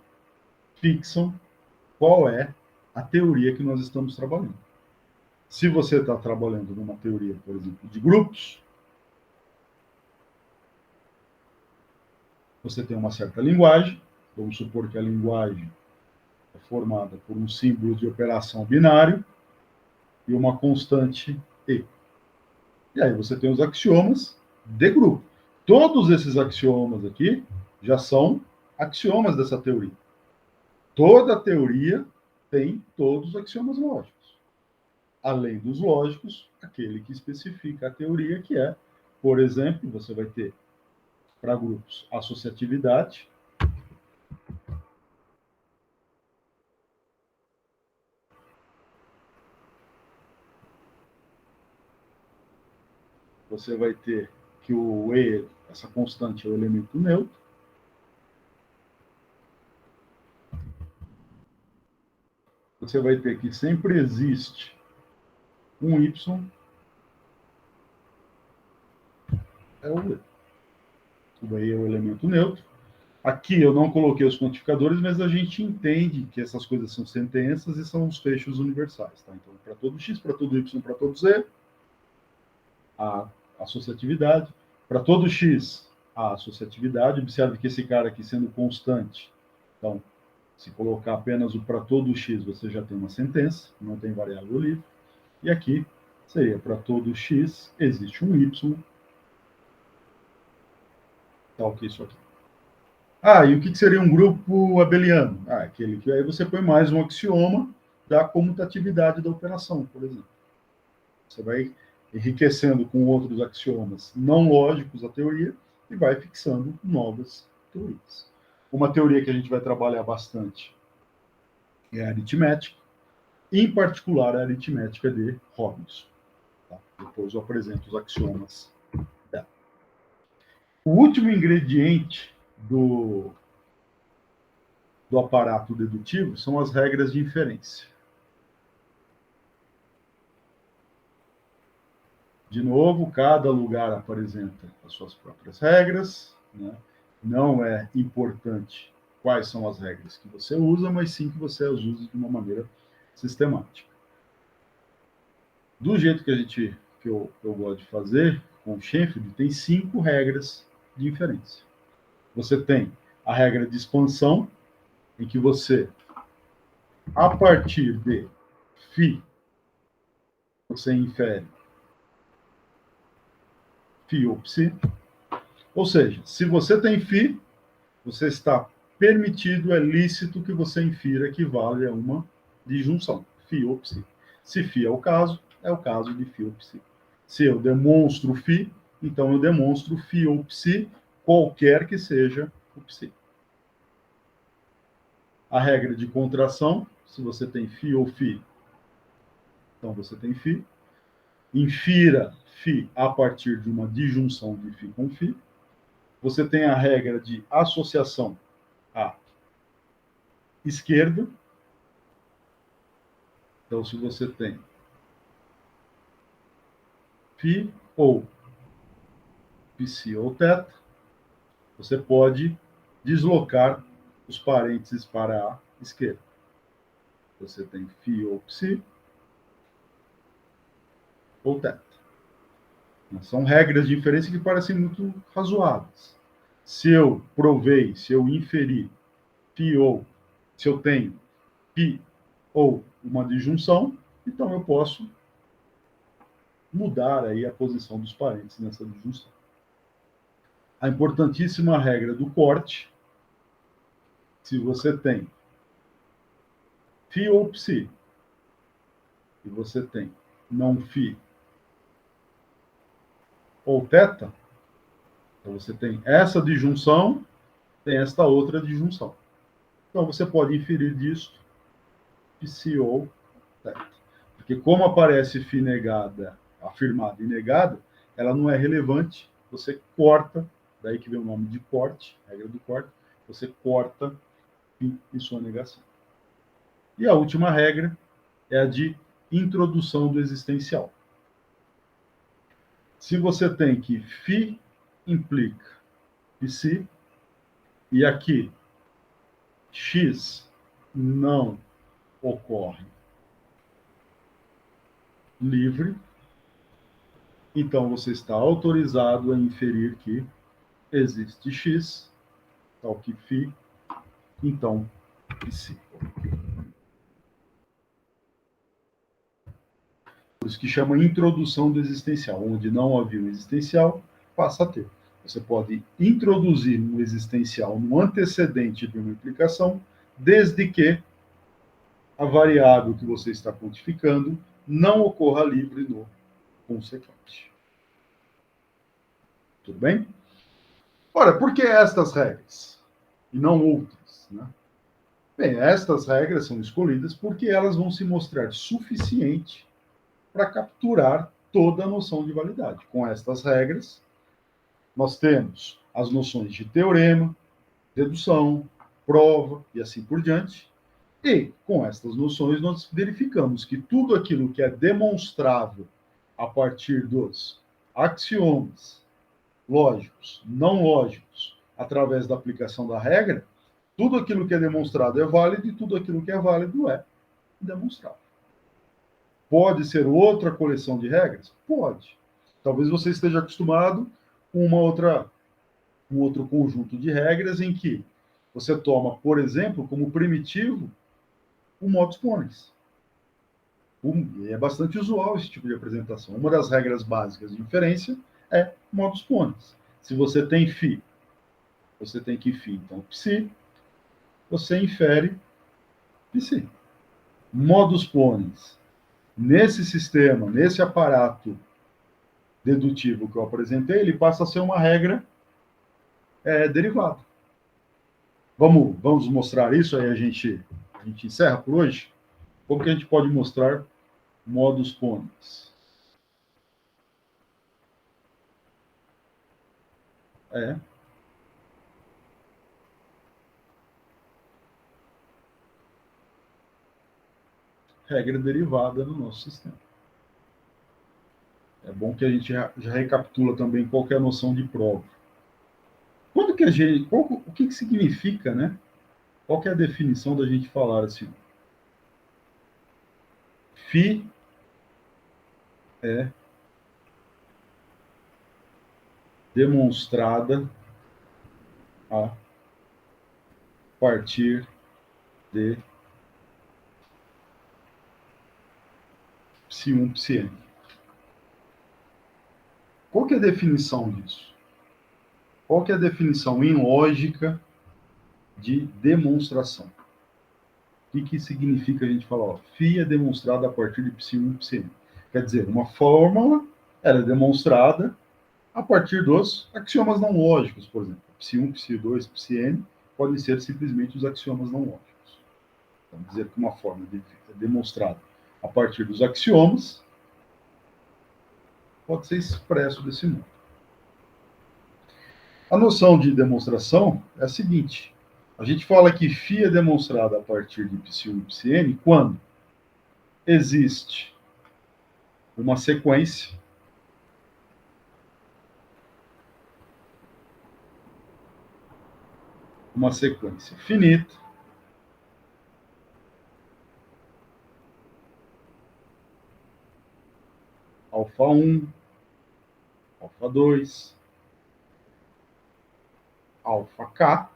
fixam qual é a teoria que nós estamos trabalhando. Se você está trabalhando numa teoria, por exemplo, de grupos, você tem uma certa linguagem, vamos supor que a linguagem é formada por um símbolo de operação binário e uma constante E. E aí você tem os axiomas de grupo. Todos esses axiomas aqui já são axiomas dessa teoria. Toda teoria tem todos os axiomas lógicos. Além dos lógicos, aquele que especifica a teoria, que é, por exemplo, você vai ter para grupos associatividade, você vai ter que o E, essa constante é o elemento neutro. Você vai ter que sempre existe um Y, é o E. O E é o elemento neutro. Aqui eu não coloquei os quantificadores, mas a gente entende que essas coisas são sentenças e são os fechos universais. Tá? Então, para todo X, para todo Y, para todo Z, a associatividade. Para todo X, a associatividade. Observe que esse cara aqui sendo constante, então, se colocar apenas o para todo X, você já tem uma sentença, não tem variável livre. E aqui seria para todo X, existe um Y, tal que isso aqui. E o que seria um grupo abeliano? Aquele que aí você põe mais um axioma da comutatividade da operação, por exemplo. Você vai enriquecendo com outros axiomas não lógicos a teoria e vai fixando novas teorias. Uma teoria que a gente vai trabalhar bastante é a aritmética, em particular a aritmética de Robinson. Tá? Depois eu apresento os axiomas dela. O último ingrediente do aparato dedutivo são as regras de inferência. De novo, cada lugar apresenta as suas próprias regras, né? Não é importante quais são as regras que você usa, mas sim que você as use de uma maneira sistemática. Do jeito que eu gosto de fazer, com o Schoenfeld, tem 5 regras de inferência. Você tem a regra de expansão, em que você, a partir de φ, você infere φ ou psi. Ou seja, se você tem φ, você está permitido, é lícito que você infira que vale a uma disjunção, φ ou psi. Se φ é o caso de φ ou psi. Se eu demonstro φ, então eu demonstro φ ou psi, qualquer que seja o psi. A regra de contração, se você tem φ ou φ, então você tem φ. Infira φ a partir de uma disjunção de φ com φ. Você tem a regra de associação à esquerda. Então, se você tem φ ou psi ou θ, você pode deslocar os parênteses para a esquerda. Você tem φ ou psi ou θ. São regras de inferência que parecem muito razoáveis. Se eu provei, se eu inferi φ ou, se eu tenho φ ou uma disjunção, então eu posso mudar aí a posição dos parênteses nessa disjunção. A importantíssima regra do corte, se você tem φ ou psi, e você tem não φ ou θ, então você tem essa disjunção, tem esta outra disjunção. Então você pode inferir disso psi ou θ. Porque como aparece φ negada, afirmada e negada, ela não é relevante, você corta, daí que vem o nome de corte, regra do corte, você corta φ em sua negação. E a última regra é a de introdução do existencial. Se você tem que φ implica psi, e aqui x não ocorre livre, então você está autorizado a inferir que existe x, tal que φ, então psi. Por isso que chama introdução do existencial, onde não havia um existencial, passa a ter. Você pode introduzir um existencial no antecedente de uma implicação, desde que a variável que você está quantificando não ocorra livre no consequente. Tudo bem? Ora, por que estas regras? E não outras, né? Bem, estas regras são escolhidas porque elas vão se mostrar suficientes para capturar toda a noção de validade. Com estas regras, nós temos as noções de teorema, dedução, prova e assim por diante. E, com estas noções, nós verificamos que tudo aquilo que é demonstrável a partir dos axiomas lógicos, não lógicos, através da aplicação da regra, tudo aquilo que é demonstrado é válido e tudo aquilo que é válido é demonstrável. Pode ser outra coleção de regras? Pode. Talvez você esteja acostumado com um outro conjunto de regras em que você toma, por exemplo, como primitivo o modus ponens. É bastante usual esse tipo de apresentação. Uma das regras básicas de inferência é modus ponens. Se você tem φ, você tem que φ, então psi, você infere psi. Modus ponens. Nesse sistema, nesse aparato dedutivo que eu apresentei, ele passa a ser uma regra derivada. Vamos mostrar isso, aí a gente encerra por hoje. Como que a gente pode mostrar modus ponens? Regra derivada no nosso sistema. É bom que a gente já recapitula também qual que é a noção de prova. Quando que o que significa, né? Qual que é a definição da gente falar assim? Φ é demonstrada a partir de Ψ1, Ψn. Qual que é a definição disso? Qual que é a definição em lógica de demonstração? O que significa a gente falar, ó, φ é demonstrada a partir de Ψ1, Ψn? Quer dizer, uma fórmula ela é demonstrada a partir dos axiomas não lógicos, por exemplo. Ψ1, Ψ2, Ψn podem ser simplesmente os axiomas não lógicos. Vamos dizer que uma fórmula é demonstrada a partir dos axiomas pode ser expresso desse modo. A noção de demonstração é a seguinte: a gente fala que φ é demonstrada a partir de Ψ1 e Ψn quando existe uma sequência finita alfa1, alfa2, alfa-k,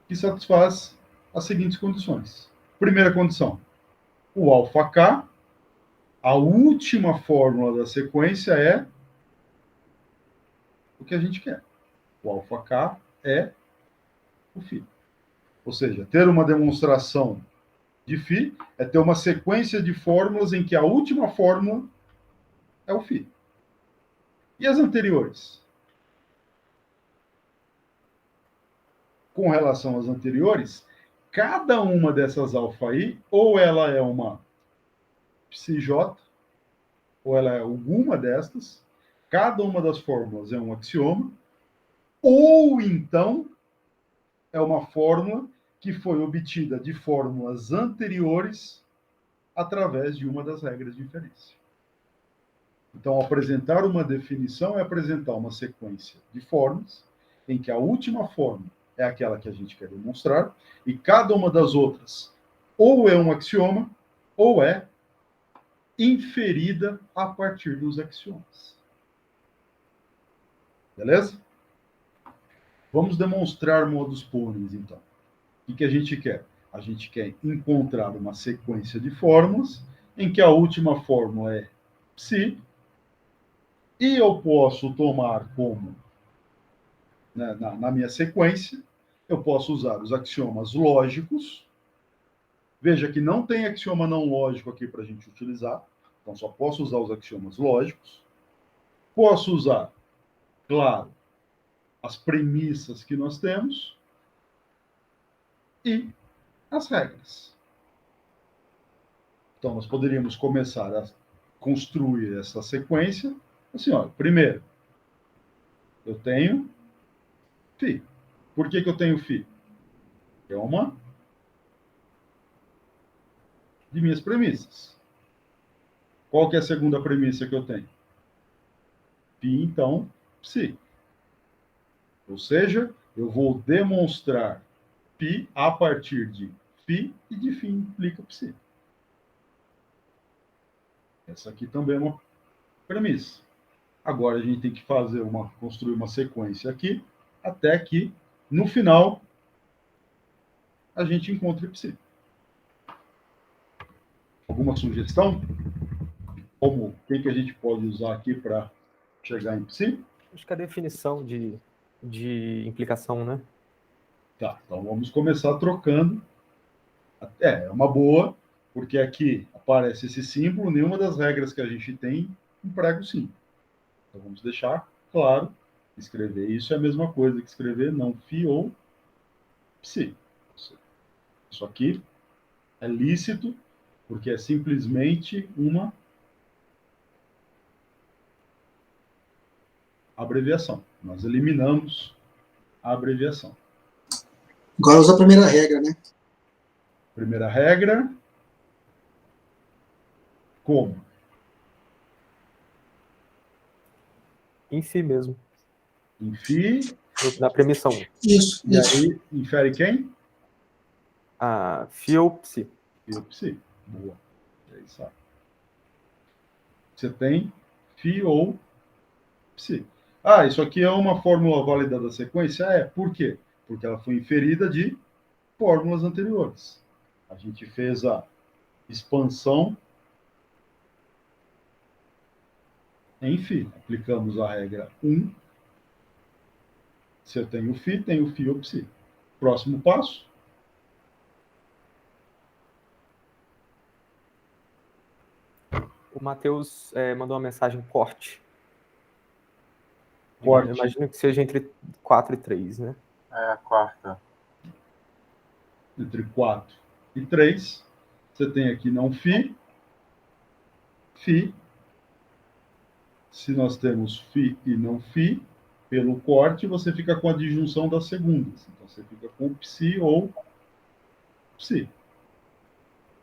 que satisfaz as seguintes condições. Primeira condição, o alfa-k, a última fórmula da sequência é o que a gente quer. O alfa-k é o φ. Ou seja, ter uma demonstração de φ é ter uma sequência de fórmulas em que a última fórmula é o φ. E as anteriores? Com relação às anteriores, cada uma dessas alfa-i, ou ela é uma psi-j, ou ela é alguma destas, cada uma das fórmulas é um axioma, ou então é uma fórmula que foi obtida de fórmulas anteriores através de uma das regras de inferência. Então, apresentar uma definição é apresentar uma sequência de fórmulas em que a última fórmula é aquela que a gente quer demonstrar e cada uma das outras ou é um axioma ou é inferida a partir dos axiomas. Beleza? Vamos demonstrar modus ponens, então. O que a gente quer? A gente quer encontrar uma sequência de fórmulas em que a última fórmula é psi, e eu posso tomar como, né, na minha sequência, eu posso usar os axiomas lógicos. Veja que não tem axioma não lógico aqui para a gente utilizar, então só posso usar os axiomas lógicos. Posso usar, claro, as premissas que nós temos e as regras. Então, nós poderíamos começar a construir essa sequência assim, ó, primeiro, eu tenho φ. Por que eu tenho φ? É uma de minhas premissas. Qual que é a segunda premissa que eu tenho? Φ, então, psi. Ou seja, eu vou demonstrar φ a partir de φ e de φ implica psi. Essa aqui também é uma premissa. Agora a gente tem que construir uma sequência aqui, até que, no final, a gente encontre psi. Alguma sugestão? Quem que a gente pode usar aqui para chegar em psi?
Acho que a definição de implicação, né?
Tá, então vamos começar trocando. É uma boa, porque aqui aparece esse símbolo, nenhuma das regras que a gente tem emprega o símbolo. Então vamos deixar claro, escrever isso é a mesma coisa que escrever não φ ou psi. Isso aqui é lícito, porque é simplesmente uma abreviação. Nós eliminamos a abreviação.
Agora usa a primeira regra, né?
Primeira regra, como?
Em si mesmo.
Em phi.
Na premissa 1.
Isso,
E
isso.
aí, infere quem?
Ah, phi ou psi.
Phi ou psi. Boa. É isso aí. Você tem phi ou psi. Ah, isso aqui é uma fórmula válida da sequência? É. Por quê? Porque ela foi inferida de fórmulas anteriores. A gente fez a expansão em φ. Aplicamos a regra 1. Se eu tenho φ, tenho φ ou psi. Próximo passo.
O Matheus mandou uma mensagem corte.
Corte.
Eu imagino que seja entre 4 e 3, né?
É a quarta.
Entre 4 e 3. Você tem aqui não φ. Φ. Se nós temos φ e não φ, pelo corte, você fica com a disjunção das segundas. Então, você fica com psi ou psi.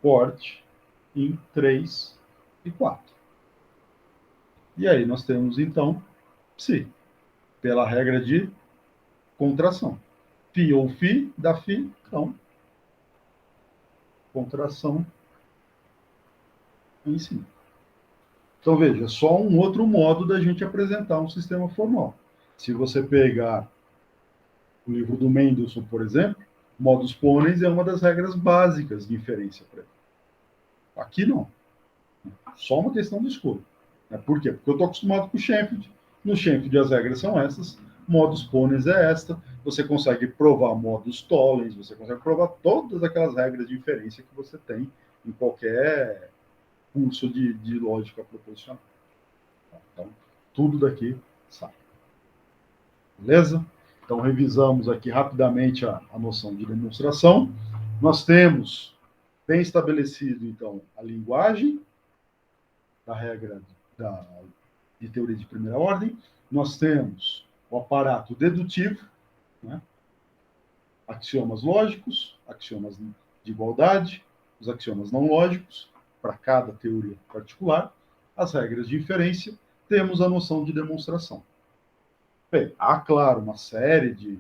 Corte em 3 e 4. E aí nós temos, então, psi, pela regra de contração. Φ ou φ dá φ, então, contração em si. Então, veja, só um outro modo da gente apresentar um sistema formal. Se você pegar o livro do Mendelssohn, por exemplo, modus ponens é uma das regras básicas de inferência para ele. Aqui não. Só uma questão de escolha. Por quê? Porque eu estou acostumado com o Schoenfeld. No Schoenfeld as regras são essas, modus ponens é esta, você consegue provar modus tollens, você consegue provar todas aquelas regras de inferência que você tem em qualquer curso de lógica proposicional. Então, tudo daqui sai. Beleza? Então, revisamos aqui rapidamente a noção de demonstração. Nós temos bem estabelecido, então, a linguagem da regra de teoria de primeira ordem. Nós temos o aparato dedutivo, né? Axiomas lógicos, axiomas de igualdade, os axiomas não lógicos, para cada teoria particular, as regras de inferência, temos a noção de demonstração. Bem, há, claro, uma série de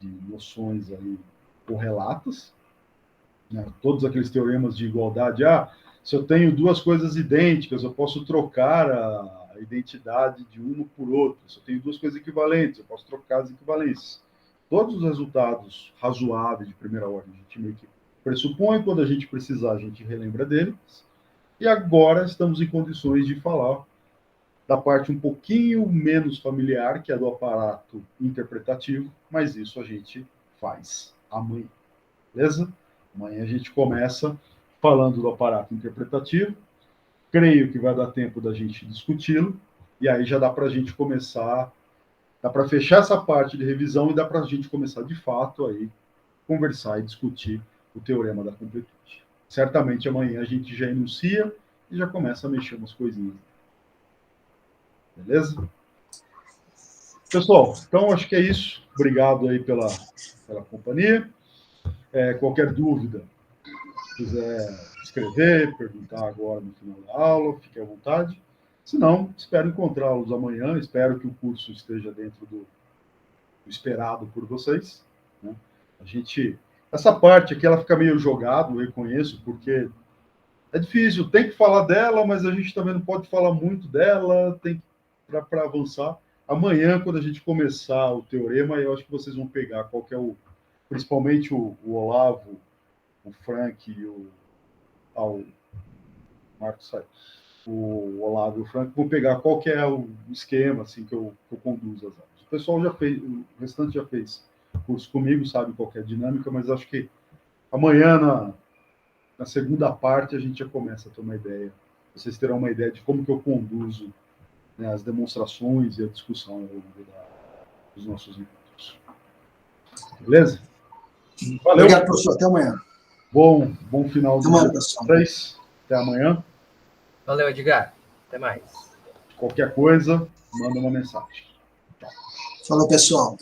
noções aí correlatas, né? Todos aqueles teoremas de igualdade, se eu tenho duas coisas idênticas, eu posso trocar a identidade de uma por outra. Se eu tenho duas coisas equivalentes, eu posso trocar as equivalências. Todos os resultados razoáveis de primeira ordem, a gente meio que pressupõe, quando a gente precisar, a gente relembra deles. E agora estamos em condições de falar da parte um pouquinho menos familiar, que é do aparato interpretativo, mas isso a gente faz amanhã. Beleza? Amanhã a gente começa falando do aparato interpretativo. Creio que vai dar tempo da gente discuti-lo, e aí já dá para a gente começar, dá para fechar essa parte de revisão e dá para a gente começar de fato aí conversar e discutir o teorema da completude. Certamente amanhã a gente já enuncia e já começa a mexer umas coisinhas. Beleza? Pessoal, então acho que é isso. Obrigado aí pela companhia. Qualquer dúvida, quiser escrever, perguntar agora no final da aula, fique à vontade. Se não, espero encontrá-los amanhã. Espero que o curso esteja dentro do esperado por vocês, né? Essa parte aqui, ela fica meio jogada, eu reconheço, porque é difícil, tem que falar dela, mas a gente também não pode falar muito dela, tem para avançar. Amanhã, quando a gente começar o teorema, eu acho que vocês vão pegar qual que é principalmente o Olavo, o Frank e o Marcos sai. O Olavo e o Frank vão pegar qual que é o esquema assim, que eu conduzo as aulas. O pessoal já fez, o restante já fez curso comigo, sabe qual que é a dinâmica, mas acho que amanhã, na segunda parte, a gente já começa a ter uma ideia. Vocês terão uma ideia de como que eu conduzo, né, as demonstrações e a discussão ao longo dos nossos encontros. Beleza? Valeu.
Obrigado, professor. Até amanhã.
Bom final de
Até pessoal.
Até amanhã.
Valeu, Edgar. Até mais.
Qualquer coisa, manda uma mensagem.
Falou, pessoal.